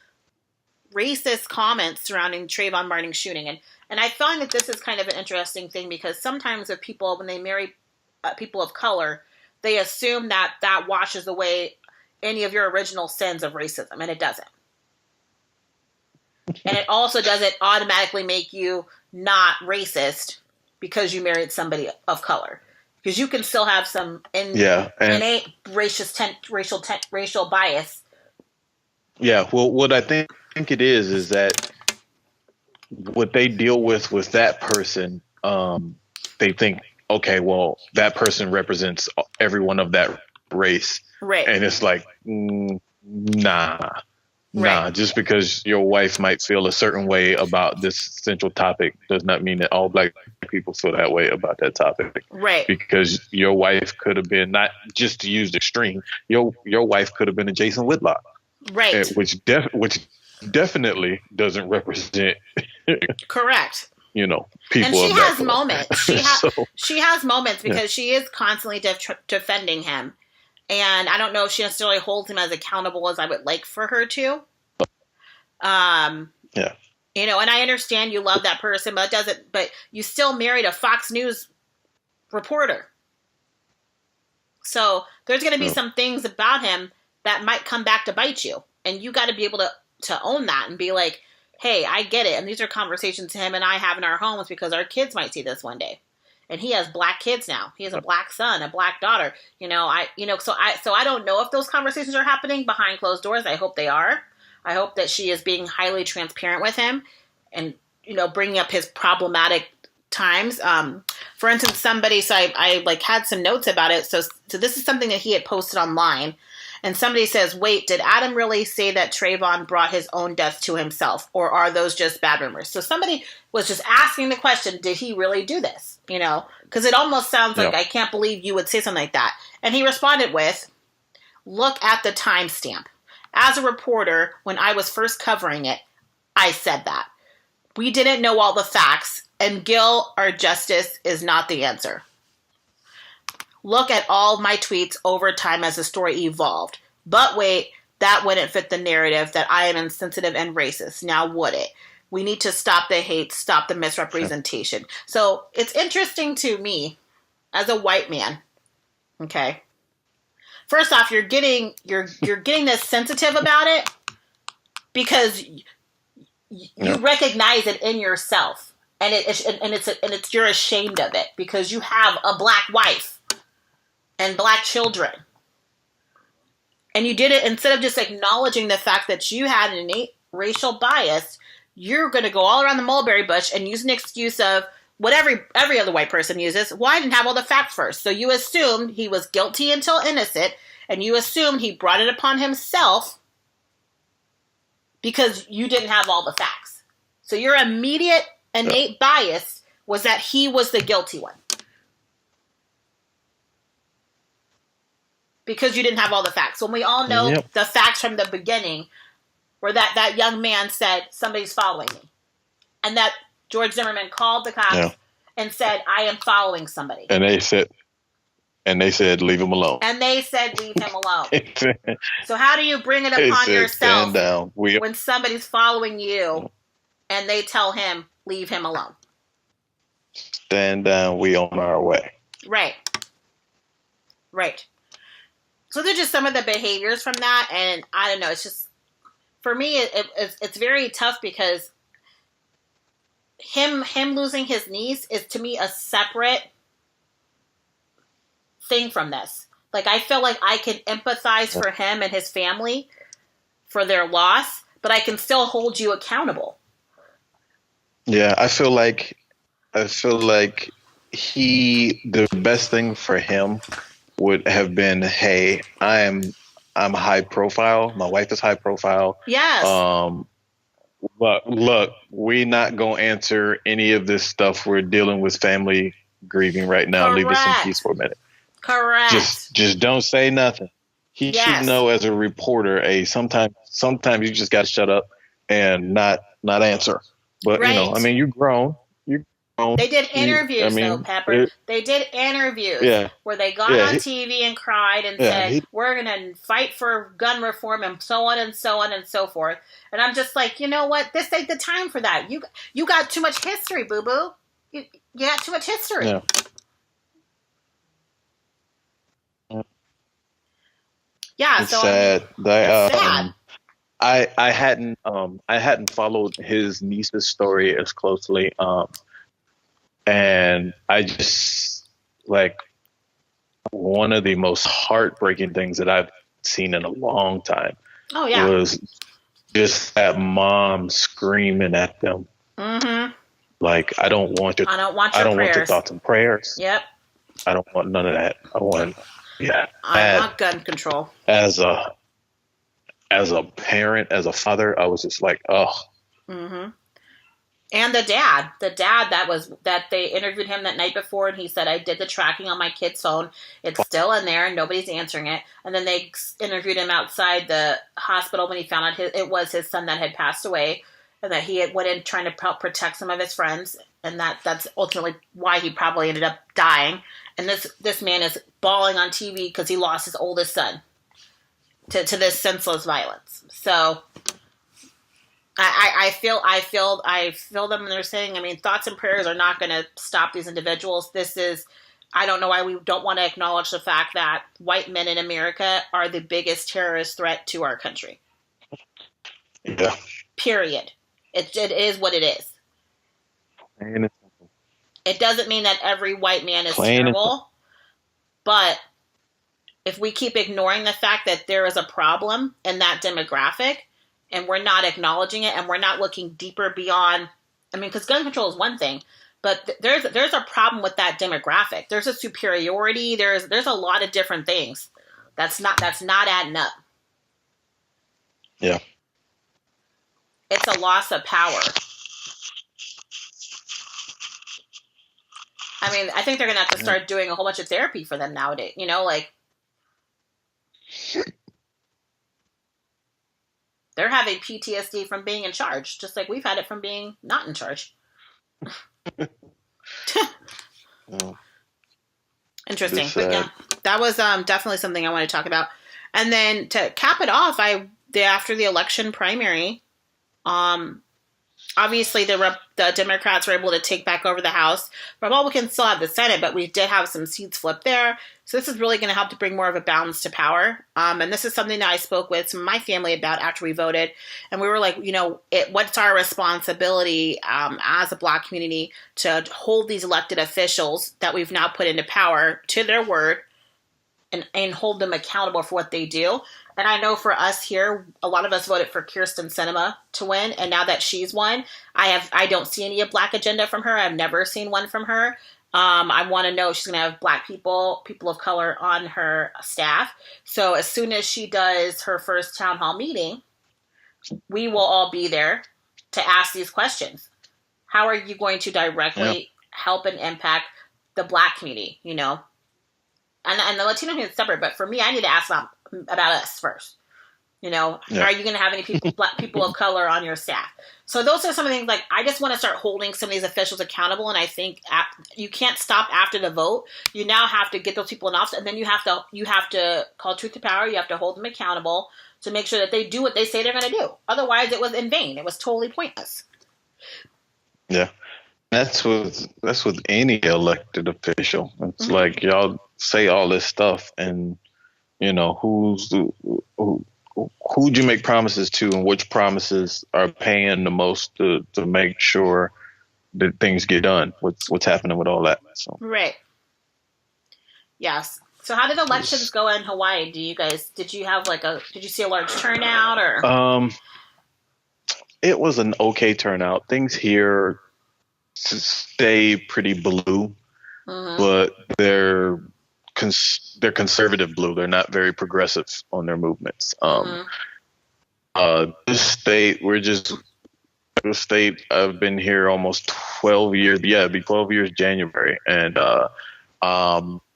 racist comments surrounding Trayvon Martin's shooting. And I find that this is kind of an interesting thing because sometimes with people, when they marry people of color, they assume that washes away any of your original sins of racism, and it doesn't. And it also doesn't automatically make you not racist because you married somebody of color. Because you can still have some innate racial bias. Yeah, well, what I think it is that what they deal with that person, they think, okay, well, that person represents everyone of that race. Right. And it's like, nah. Just because your wife might feel a certain way about this central topic does not mean that all black people feel that way about that topic. Right. Because your wife could have been, not just to use the extreme, your wife could have been a Jason Whitlock. Right. Which definitely doesn't represent. Correct. people. And she of has that moments. She has moments because she is constantly defending him. And I don't know if she necessarily holds him as accountable as I would like for her to. Yeah. And I understand you love that person, but you still married a Fox News reporter. So there's going to be some things about him that might come back to bite you. And you got to be able to own that and be like, hey, I get it. And these are conversations him and I have in our homes because our kids might see this one day. And he has black kids now. He has a black son, a black daughter. So I don't know if those conversations are happening behind closed doors. I hope they are. I hope that she is being highly transparent with him and, bringing up his problematic times. For instance, somebody, so I had some notes about it. So this is something that he had posted online. And somebody says, wait, did Adam really say that Trayvon brought his own death to himself? Or are those just bad rumors? So somebody was just asking the question, did he really do this? Because it almost sounds like, I can't believe you would say something like that. And he responded with, look at the timestamp. As a reporter, when I was first covering it, I said that. We didn't know all the facts, and guilt or justice is not the answer. Look at all my tweets over time as the story evolved. But wait, that wouldn't fit the narrative that I am insensitive and racist. Now would it? We need to stop the hate, stop the misrepresentation. Sure. So it's interesting to me as a white man. Okay. First off, you're getting this sensitive about it because you recognize it in yourself, and you're ashamed of it because you have a black wife and black children. And you did it instead of just acknowledging the fact that you had an innate racial bias, you're going to go all around the mulberry bush and use an excuse of what every other white person uses. Well, I didn't have all the facts first. So you assumed he was guilty until innocent, and you assumed he brought it upon himself because you didn't have all the facts. So your immediate innate bias was that he was the guilty one. Because you didn't have all the facts. When we all know the facts from the beginning, where that young man said, somebody's following me. And that George Zimmerman called the cops and said, I am following somebody. And they said, leave him alone. And they said, leave him alone. So how do you bring it upon yourself when somebody's following you and they tell him, leave him alone? Stand down, we on our way. Right. So they're just some of the behaviors from that, and I don't know. It's just, for me, it's very tough because him losing his niece is to me a separate thing from this. Like, I feel like I can empathize for him and his family for their loss, but I can still hold you accountable. Yeah, I feel like the best thing for him would have been, hey, I'm high profile. My wife is high profile. Yes. But look, we not gonna answer any of this stuff. We're dealing with family grieving right now. Correct. Leave us in peace for a minute. Correct. Just don't say nothing. He should know as a reporter, sometimes you just gotta shut up and not answer. But you're grown. They did interviews, though, Pepper. They did interviews where they got on TV and cried and said, we're going to fight for gun reform and so on and so on and so forth. And I'm just like, you know what? This ain't the time for that. You got too much history, boo-boo. You got too much history. Yeah, it's so sad. It's sad. I hadn't followed his niece's story as closely. And I just, one of the most heartbreaking things that I've seen in a long time was just that mom screaming at them. Mm-hmm. Like, I don't want your thoughts and prayers. Yep. I don't want none of that. I want gun control. As a parent, as a father, I was just like, oh. Mm-hmm. And the dad that they interviewed him that night before, and he said, I did the tracking on my kid's phone. It's still in there and nobody's answering it. And then they interviewed him outside the hospital when he found out it was his son that had passed away. and that he went in trying to help protect some of his friends, and that's ultimately why he probably ended up dying. And this man is bawling on TV because he lost his oldest son to this senseless violence. So I feel them when they're saying, I mean, thoughts and prayers are not going to stop these individuals. I don't know why we don't want to acknowledge the fact that white men in America are the biggest terrorist threat to our country. Yeah. Period. It is what it is. It doesn't mean that every white man is terrible, but if we keep ignoring the fact that there is a problem in that demographic and we're not acknowledging it and we're not looking deeper beyond, I mean, because gun control is one thing, but there's a problem with that demographic. There's a superiority. There's a lot of different things that's not adding up. Yeah. It's a loss of power. I mean, I think they're going to have to start doing a whole bunch of therapy for them nowadays. You know, like they're having PTSD from being in charge, just like we've had it from being not in charge. Interesting. But yeah, that was definitely something I want to talk about. And then to cap it off, after the election primary, obviously the Democrats were able to take back over the House. Republicans still have the Senate, but we did have some seats flipped there. So this is really going to help to bring more of a balance to power. And this is something that I spoke with some of my family about after we voted. And we were like, you know, what's our responsibility as a Black community to hold these elected officials that we've now put into power to their word and hold them accountable for what they do. And I know for us here, a lot of us voted for Kirsten Sinema to win. And now that she's won, I don't see any Black agenda from her. I've never seen one from her. I want to know she's going to have Black people of color on her staff. So as soon as she does her first town hall meeting, we will all be there to ask these questions. How are you going to directly help and impact the Black community, you know? And the Latino community is separate, but for me, I need to ask about us first. You know, are you going to have any Black people of color on your staff? So those are some of the things, like, I just want to start holding some of these officials accountable. And I think you can't stop after the vote. You now have to get those people in office, and then you have to call truth to power. You have to hold them accountable to make sure that they do what they say they're going to do. Otherwise, it was in vain. It was totally pointless. Yeah. That's with any elected official. It's like y'all say all this stuff, and you know who'd you make promises to, and which promises are paying the most to make sure that things get done. What's happening with all that? So. Right. Yes. So how did elections go in Hawaii? Did you see a large turnout or? It was an okay turnout. Things here stay pretty blue, but they're conservative blue. They're not very progressive on their movements. This state, I've been here almost 12 years. Yeah, it'd be 12 years January. And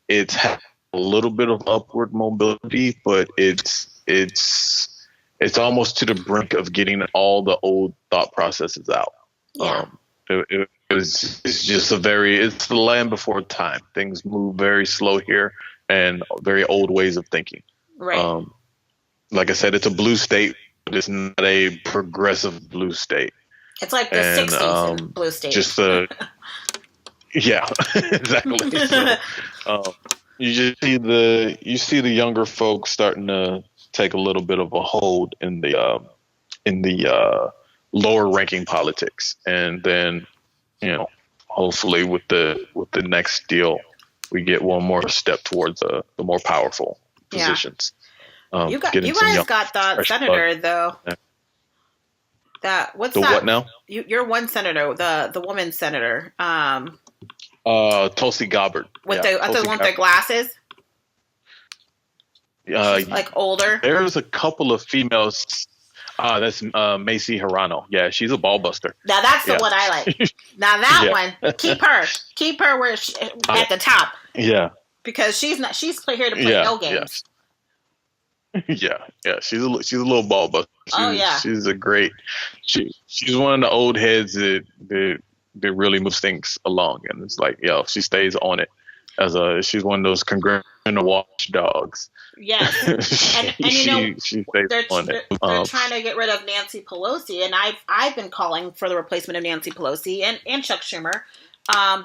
it's had a little bit of upward mobility, but it's almost to the brink of getting all the old thought processes out. Yeah. It's the land before time. Things move very slow here, and very old ways of thinking. Right. Like I said, it's a blue state, but it's not a progressive blue state. It's like the 60s blue state. Yeah, exactly. So, you just see the younger folks starting to take a little bit of a hold in the lower ranking politics, and then, you know, hopefully with the next deal, we get one more step towards the more powerful positions. You guys got that senator though. Yeah. What now? You're one senator, the woman senator. Tulsi Gabbard. With the one with the glasses. She's like older. There's a couple of females. That's Macy Hirano. Yeah, she's a ball buster. Now that's the one I like. Now that one, keep her where at the top. Yeah, because she's here to play no games. Yeah, yeah. She's a little ball buster. Oh yeah. She's a great. She's one of the old heads that really moves things along, and it's like, yo, she stays on it. She's one of those congressional watchdogs. Yes, and she stays on it. They're trying to get rid of Nancy Pelosi, and I've been calling for the replacement of Nancy Pelosi and Chuck Schumer,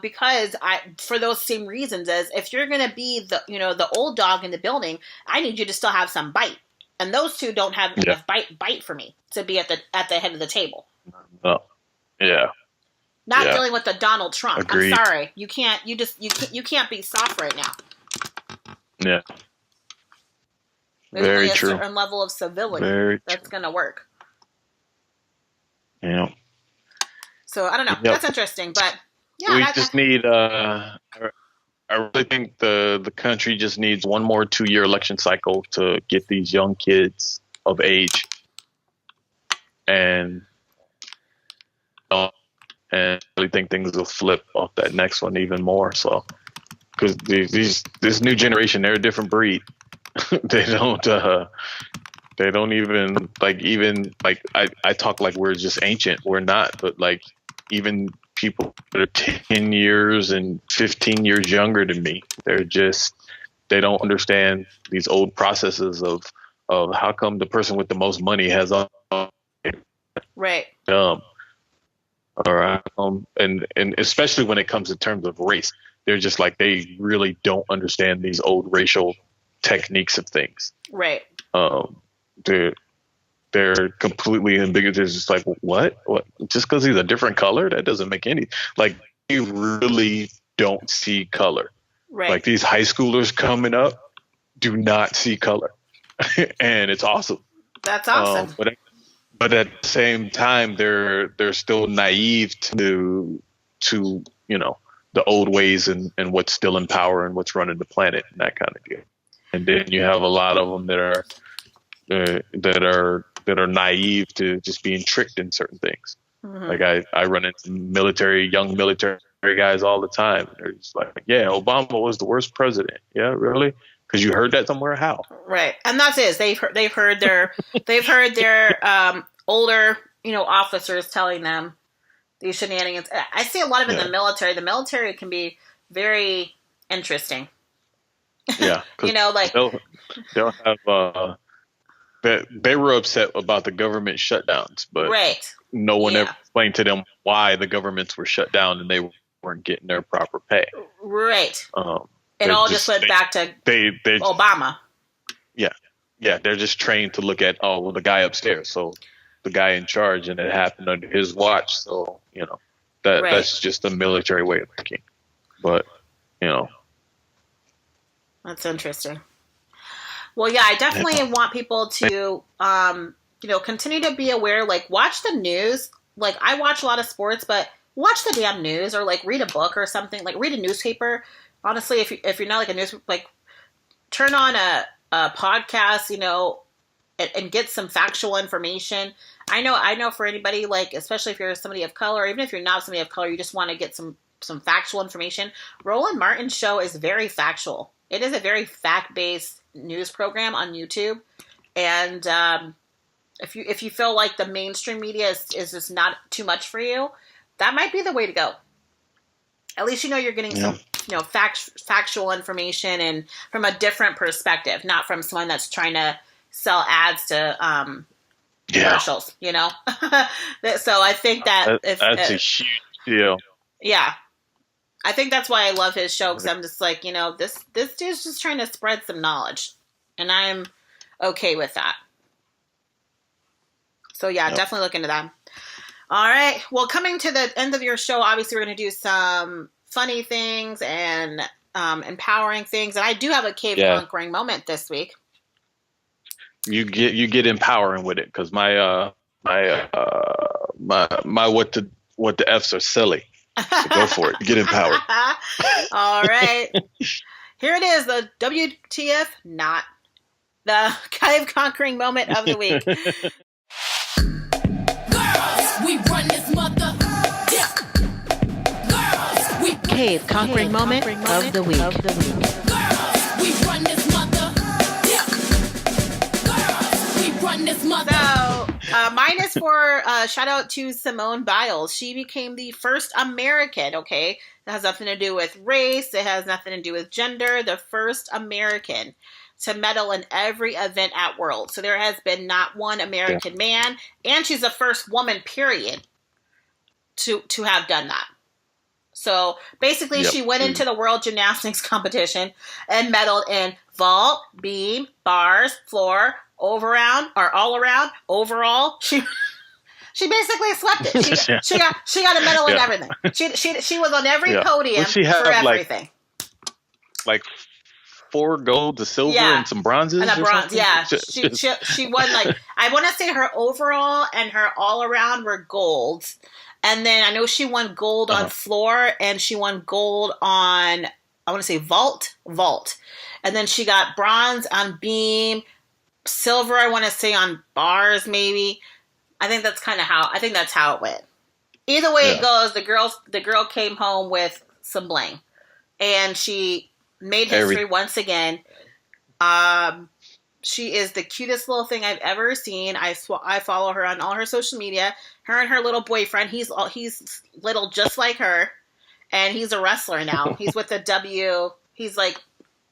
because for those same reasons, as if you're going to be the old dog in the building, I need you to still have some bite, and those two don't have enough bite for me to be at the head of the table. Oh, yeah. Not dealing with the Donald Trump. Agreed. I'm sorry, you can't be soft right now. Yeah. There's Very only a true. certain level of civility that's going to work. Yeah. So I don't know. Yep. That's interesting, but yeah, we just need. I really think the country just needs one more 2-year election cycle to get these young kids of age, and I really think things will flip off that next one even more. So, because this new generation, they're a different breed. They don't even I talk like we're just ancient. We're not, but like even people that are 10 years and 15 years younger than me, they don't understand these old processes of how come the person with the most money has all right. All right. And especially when it comes in terms of race, they're just like, they really don't understand these old racial techniques of things. Right. They're completely ambiguous. It's just like, what? Just because he's a different color, that doesn't make any, like, you really don't see color. Right. Like these high schoolers coming up do not see color. And it's awesome. That's awesome. But at the same time, they're still naive to the old ways and what's still in power and what's running the planet and that kind of deal. And then you have a lot of them that are naive to just being tricked in certain things. Mm-hmm. Like I run into young military guys all the time. They're just like, yeah, Obama was the worst president. Yeah, really? Because you heard that somewhere? How? Right, and that's it. They've heard their older officers telling them these shenanigans. I see a lot of it in the military. The military can be very interesting. Yeah, like they'll have. They were upset about the government shutdowns, but no one ever explained to them why the governments were shut down and they weren't getting their proper pay. Right. It all just went back to Obama. Yeah. They're just trained to look at, the guy upstairs, so the guy in charge, and it happened under his watch. So that's just the military way of thinking. But that's interesting. Well, yeah, I definitely want people to, continue to be aware. Like, watch the news. Like, I watch a lot of sports, but watch the damn news, or like read a book or something. Like, read a newspaper. Honestly, if you're not like a news, like, turn on a podcast, and get some factual information. I know for anybody, like, especially if you're somebody of color, or even if you're not somebody of color, you just want to get some factual information. Roland Martin's show is very factual. It is a very fact-based news program on YouTube, and if you feel like the mainstream media is just not too much for you, that might be the way to go. At least you're getting some factual information, and from a different perspective, not from someone that's trying to sell ads to commercials. So I think that's a huge deal. Yeah. I think that's why I love his show, because I'm just like, this dude's just trying to spread some knowledge, and I'm okay with that. So yeah, definitely look into that. All right. Well, coming to the end of your show, obviously we're going to do some funny things and empowering things, and I do have a cave conquering moment this week. You get empowering with it, because my what the F's are silly. So go for it. Get empowered. All right. Here it is, the WTF not. The cave conquering moment of the week. Girls, we run this mother. Yeah. Girls, we cave conquering moment of the week. Girls, we run this mother. Yeah. run this mother. So, mine is for shout out to Simone Biles. She became the first American, okay? It has nothing to do with race, it has nothing to do with gender. The first American to medal in every event at World. So there has been not one American man, and she's the first woman, period, to have done that. So basically, she went into the World Gymnastics competition and medaled in vault, beam, bars, floor, all around, overall. She basically swept it. She got a medal in everything. She was on every podium for everything. Like 4 golds, a silver, and some bronzes. And a bronze, she won, like, I want to say her overall and her all around were golds. And then I know she won gold on floor, and she won gold on, I want to say vault. And then she got bronze on beam, silver, I want to say on bars maybe. I think that's how it went. Either way it goes, the girl came home with some bling. And she made history once again. She is the cutest little thing I've ever seen. I follow her on all her social media. Her and her little boyfriend, he's little just like her, and he's a wrestler now. He's with he's like,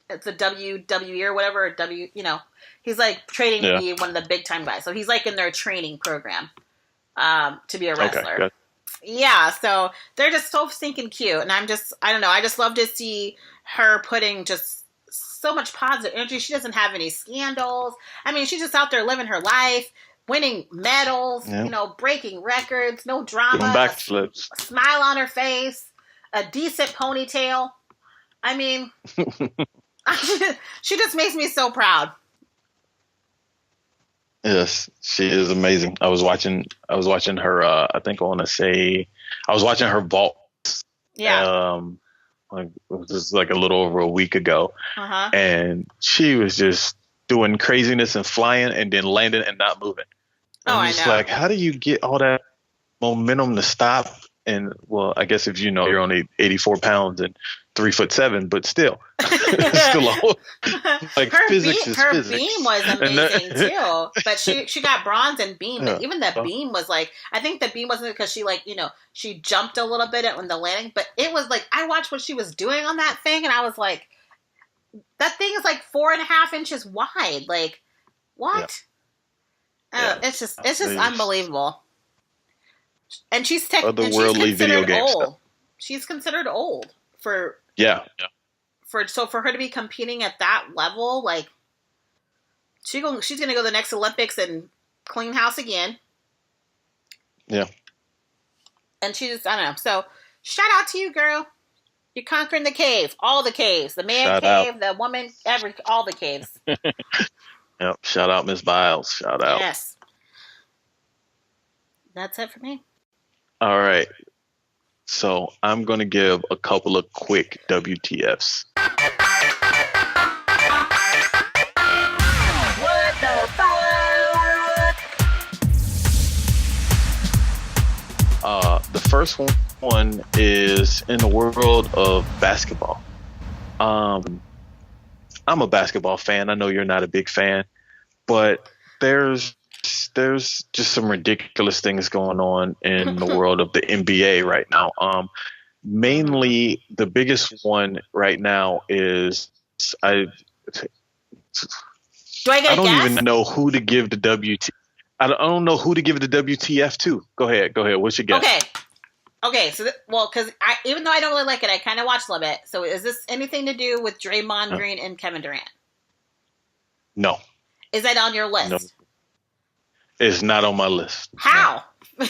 it's a WWE or whatever, he's like training to be one of the big time guys. So he's like in their training program to be a wrestler. Okay, yeah, so they're just so stinking cute, and I don't know, I just love to see her putting just so much positive energy. She doesn't have any scandals. I mean, she's just out there living her life, winning medals, breaking records, no drama. Doing backflips. A smile on her face, a decent ponytail. I mean, she just makes me so proud. Yes, she is amazing. I was watching her, I was watching her vault. Yeah. Like, it was like a little over a week ago. And she was just doing craziness and flying and then landing and not moving. And I know. Like, how do you get all that momentum to stop? And, well, I guess if you're only 84 pounds and 3'7", but still, it's still like her physics is her physics. Beam was amazing too, but she got bronze and beam. But even the beam was like, I think the beam wasn't because she she jumped a little bit when the landing, but it was like, I watched what she was doing on that thing, and I was like, that thing is like 4.5 inches wide. Like, what? It's just unbelievable. And she's otherworldly video game stuff. She's considered old for for her to be competing at that level. Like, she's gonna go to the next Olympics and clean house again. Yeah. And she just, I don't know. So shout out to you, girl. You're conquering the cave, all the caves, the man cave, the woman, all the caves. Yep. Shout out, Miss Biles. Shout out. Yes. That's it for me. All right. So I'm going to give a couple of quick WTFs. What the fuck? The first one is in the world of basketball. I'm a basketball fan. I know you're not a big fan, but there's just some ridiculous things going on in the world of the NBA right now. Mainly the biggest one right now is I don't even know who to give the I don't know who to give the WTF to. Go ahead. What's your guess? Okay. So, because even though I don't really like it, I kind of watched a little bit. So, is this anything to do with Draymond Green and Kevin Durant? No. Is that on your list? No. It's not on my list. How? Because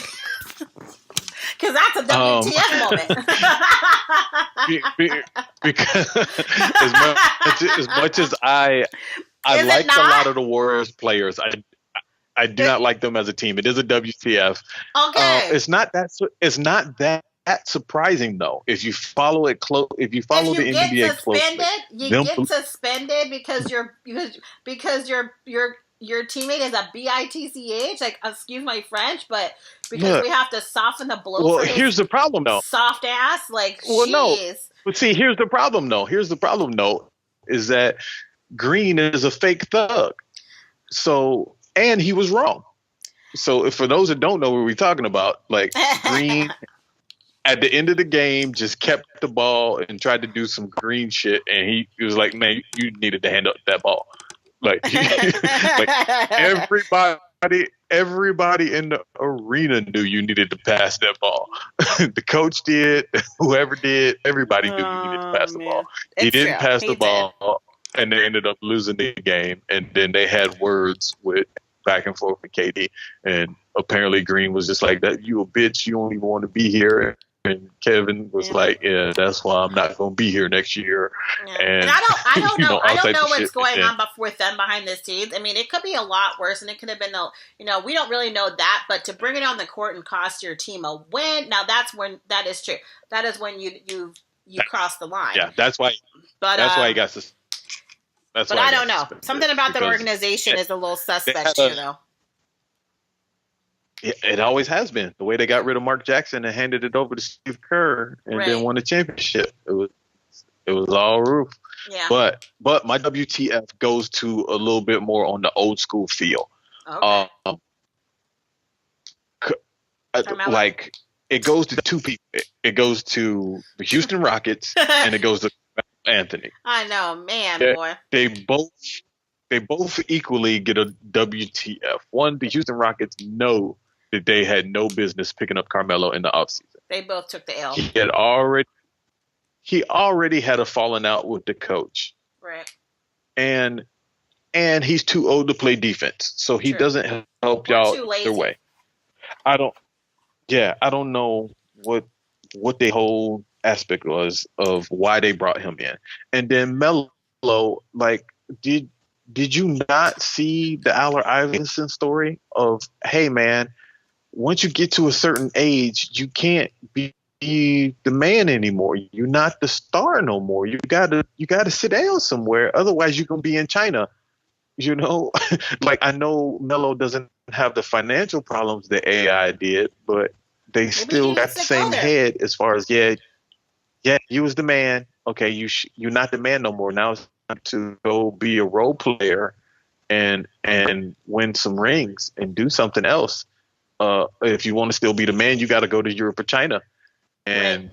that's a WTF moment. Because as much as I like a lot of the Warriors players, I do not like them as a team. It is a WTF. Okay. It's not that surprising though. If you follow it close, if you follow the NBA closely, you get suspended because your teammate is a bitch. Like, excuse my French, but because we have to soften the blow. Well, here's the problem though. Soft ass, like, well, geez. No. But see, here's the problem though. Is that Green is a fake thug. So and he was wrong. So for those that don't know what we're talking about, like Green at the end of the game just kept the ball and tried to do some Green shit, and he was like, "Man, you needed to hand up that ball." Like, like everybody in the arena knew you needed to pass that ball. The coach did, whoever did, everybody knew you needed to pass the ball. He didn't pass the ball, and they ended up losing the game. And then they had words with back and forth with KD, and apparently Green was just like, "That you a bitch, you don't even want to be here." And Kevin was like, "Yeah, that's why I'm not going to be here next year." Yeah. And I don't know. I don't know what's going on with them behind the scenes. I mean, it could be a lot worse, and it could have been we don't really know that. But to bring it on the court and cost your team a win, now that is true. That is when you cross the line. Yeah, that's why. But that's why he got this. But I don't know. Something about the organization is a little suspect too, though. It always has been. The way they got rid of Mark Jackson and handed it over to Steve Kerr and then won the championship. It was all roof. Yeah. But my WTF goes to a little bit more on the old school feel. Okay. Like it goes to two people. It goes to the Houston Rockets and it goes to Anthony. I know, man, boy. They both equally get a WTF. One, the Houston Rockets know that they had no business picking up Carmelo in the offseason. They both took the L. He already had a falling out with the coach. Right. And he's too old to play defense. So he doesn't help y'all either way. I don't know what the whole aspect was of why they brought him in. And then Melo, like, did you not see the Allen Iverson story of, hey man, once you get to a certain age, you can't be the man anymore. You're not the star no more. You gotta sit down somewhere. Otherwise you're gonna be in China. You know, like I know Melo doesn't have the financial problems that AI did, but they still got the same head as far as you was the man. Okay, you're not the man no more. Now it's time to go be a role player and win some rings and do something else. If you want to still be the man, you got to go to Europe or China. And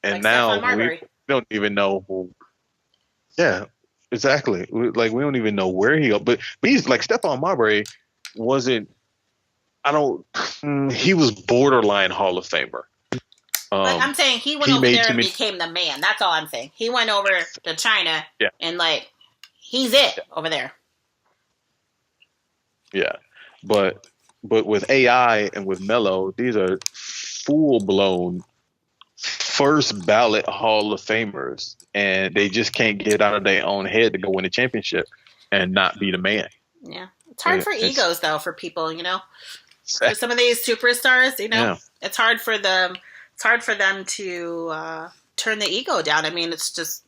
like now we don't even know who. Yeah, exactly. Like we don't even know where he go. But he's like Stephon Marbury wasn't. He was borderline Hall of Famer. But I'm saying he went over there and became the man. That's all I'm saying. He went over to China and like he's it over there. Yeah, but with AI and with Melo, these are full-blown first ballot Hall of Famers, and they just can't get out of their own head to go win a championship and not be the man. Yeah, it's hard for egos though for people, For some of these superstars, it's hard for them. It's hard for them to turn the ego down. I mean, it's just.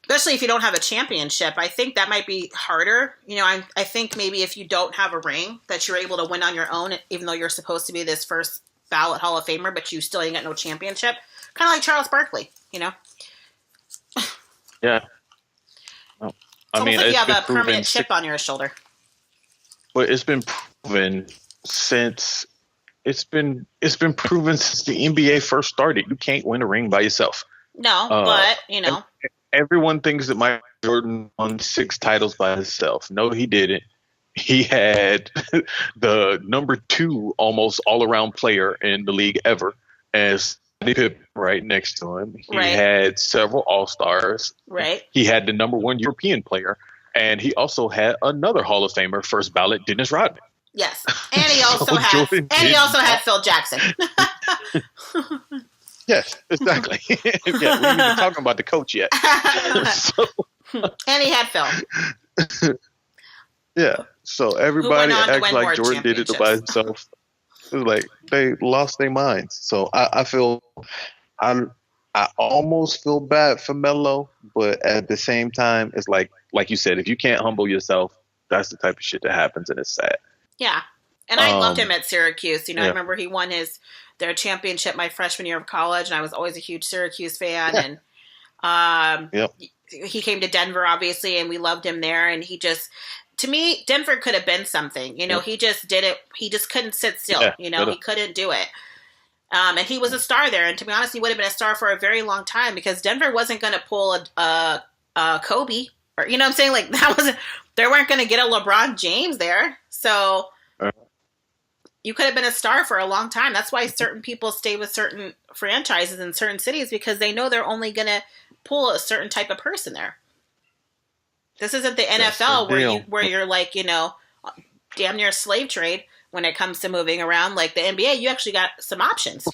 Especially if you don't have a championship, I think that might be harder. I think maybe if you don't have a ring that you're able to win on your own, even though you're supposed to be this first ballot Hall of Famer, but you still ain't got no championship. Kind of like Charles Barkley, Yeah. No. I mean, like you have a permanent chip on your shoulder. But it's been proven since the NBA first started. You can't win a ring by yourself. No, but everyone thinks that Michael Jordan won 6 titles by himself. No, he didn't. He had the number 2 almost all-around player in the league ever as Pippen right next to him. He had several All-Stars. Right. He had the number 1 European player, and he also had another Hall of Famer, first ballot, Dennis Rodman. Yes, and he also had Phil Jackson. Yes, exactly. We haven't even talking about the coach yet. And he had Phil. Yeah. So everybody acts like Jordan did it by himself. It was like they lost their minds. So I feel I almost feel bad for Melo, but at the same time, it's like you said, if you can't humble yourself, that's the type of shit that happens, and it's sad. Yeah. And I loved him at Syracuse. I remember he won their championship my freshman year of college, and I was always a huge Syracuse fan. Yeah. And he came to Denver, obviously, and we loved him there. And he just to me, Denver could have been something. You know, he just did it. He just couldn't sit still. Yeah, you know, he couldn't do it. And he was a star there. And to be honest, he would have been a star for a very long time because Denver wasn't going to pull a Kobe. Or, you know what I'm saying? Like, they weren't going to get a LeBron James there. So you could have been a star for a long time. That's why certain people stay with certain franchises in certain cities because they know they're only going to pull a certain type of person there. This isn't the NFL where you're like, you know, damn near slave trade when it comes to moving around. Like the NBA, you actually got some options.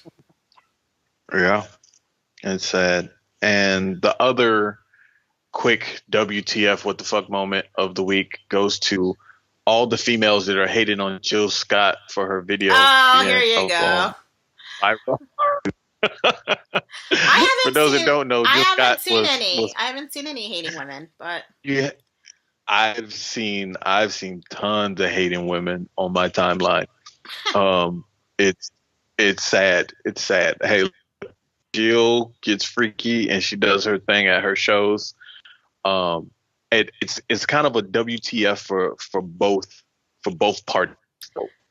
Yeah, it's sad. And the other quick WTF what the fuck moment of the week goes to all the females that are hating on Jill Scott for her video. Oh, here you go. For those that don't know, Jill Scott I haven't seen any hating women, but yeah, I've seen tons of hating women on my timeline. It's sad. It's sad. Hey, Jill gets freaky and she does her thing at her shows. It's kind of a WTF for both parties,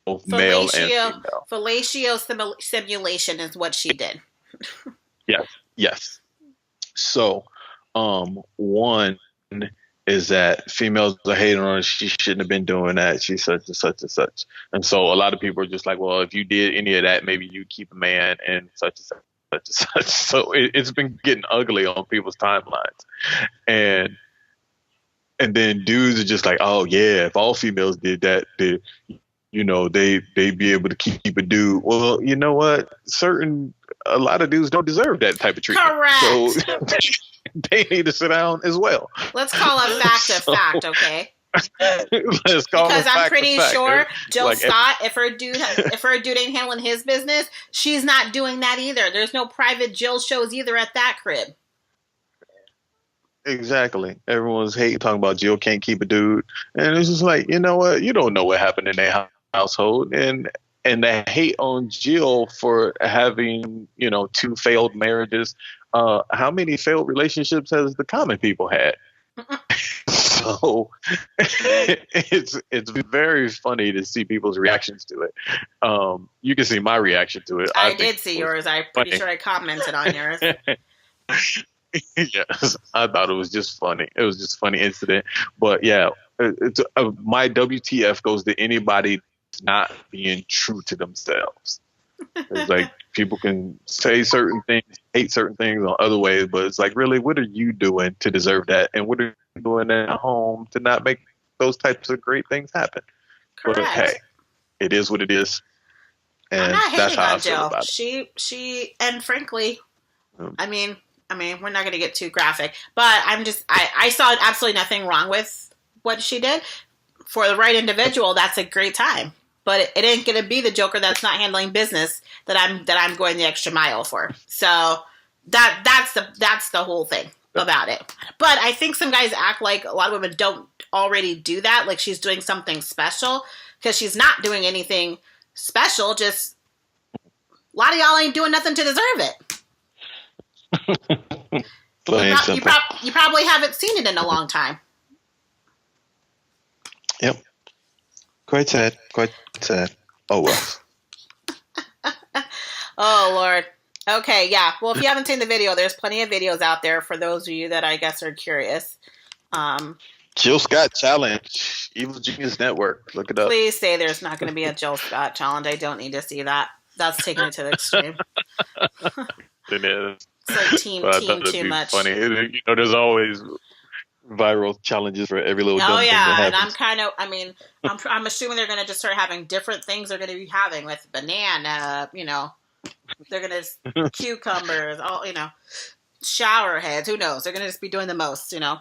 both male and female. Fellatio simulation is what she did. Yes. So, one is that females are hating on her. She shouldn't have been doing that. She's such and such and such. And so a lot of people are just like, well, if you did any of that, maybe you'd keep a man and such and such and such. So it's been getting ugly on people's timelines. And then dudes are just like, oh yeah, if all females did that, they'd be able to keep a dude. Well, you know what? A lot of dudes don't deserve that type of treatment. Correct. So they need to sit down as well. Let's call a fact a fact, okay? Because I'm pretty sure Jill Scott, if her dude ain't handling his business, she's not doing that either. There's no private Jill shows either at that crib. Exactly. Everyone's talking about Jill can't keep a dude, and it's just like, you know what? You don't know what happened in their household, and the hate on Jill for having 2 failed marriages. How many failed relationships has the common people had? So it's very funny to see people's reactions to it. You can see my reaction to it. I did see yours. I'm pretty sure I commented on yours. Yes, I thought it was just funny. It was just a funny incident. But yeah, my WTF goes to anybody not being true to themselves. It's like people can say certain things, hate certain things on other ways, but it's like, really, what are you doing to deserve that? And what are you doing at home to not make those types of great things happen? Correct. But hey, it is what it is. And I'm not that's hating how on I feel Jill. about it. She, and frankly, I mean, we're not going to get too graphic, but I saw absolutely nothing wrong with what she did. For the right individual, that's a great time. But it ain't going to be the Joker that's not handling business that I'm going the extra mile for. So that's the whole thing about it. But I think some guys act like a lot of women don't already do that, like she's doing something special, because she's not doing anything special. Just a lot of y'all ain't doing nothing to deserve it. You probably haven't seen it in a long time. Yep. Quite sad. Oh, well. Oh, Lord. Okay, yeah. Well, if you haven't seen the video, there's plenty of videos out there for those of you that I guess are curious. Jill Scott Challenge. Evil Genius Network. Look it up. Please say there's not going to be a Jill Scott Challenge. I don't need to see that. That's taking it to the extreme. It is. It's like team too much. Funny. There's always viral challenges for every little dumb thing that happens. And I'm assuming they're going to just start having different things they're going to be having with banana, they're going to cucumbers, all, shower heads, who knows? They're going to just be doing the most, Yep.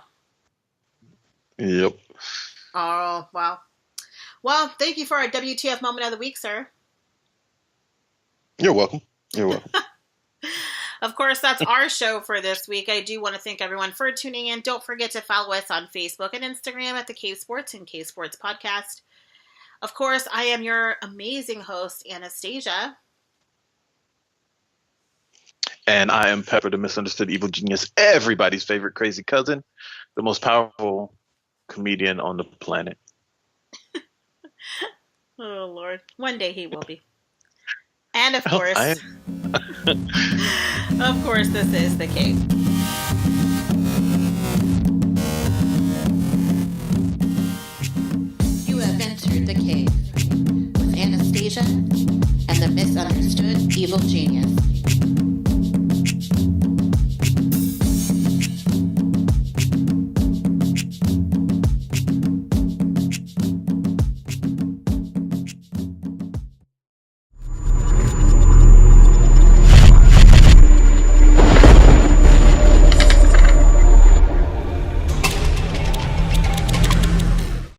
Oh, wow. Well, thank you for our WTF moment of the week, sir. You're welcome. Of course, that's our show for this week. I do want to thank everyone for tuning in. Don't forget to follow us on Facebook and Instagram at the K Sports and K Sports Podcast. Of course, I am your amazing host, Anastasia. And I am Pepper, the misunderstood evil genius, everybody's favorite crazy cousin, the most powerful comedian on the planet. Oh, Lord. One day he will be. And of course, of course, this is the cave. You have entered the cave with Anastasia and the misunderstood evil genius.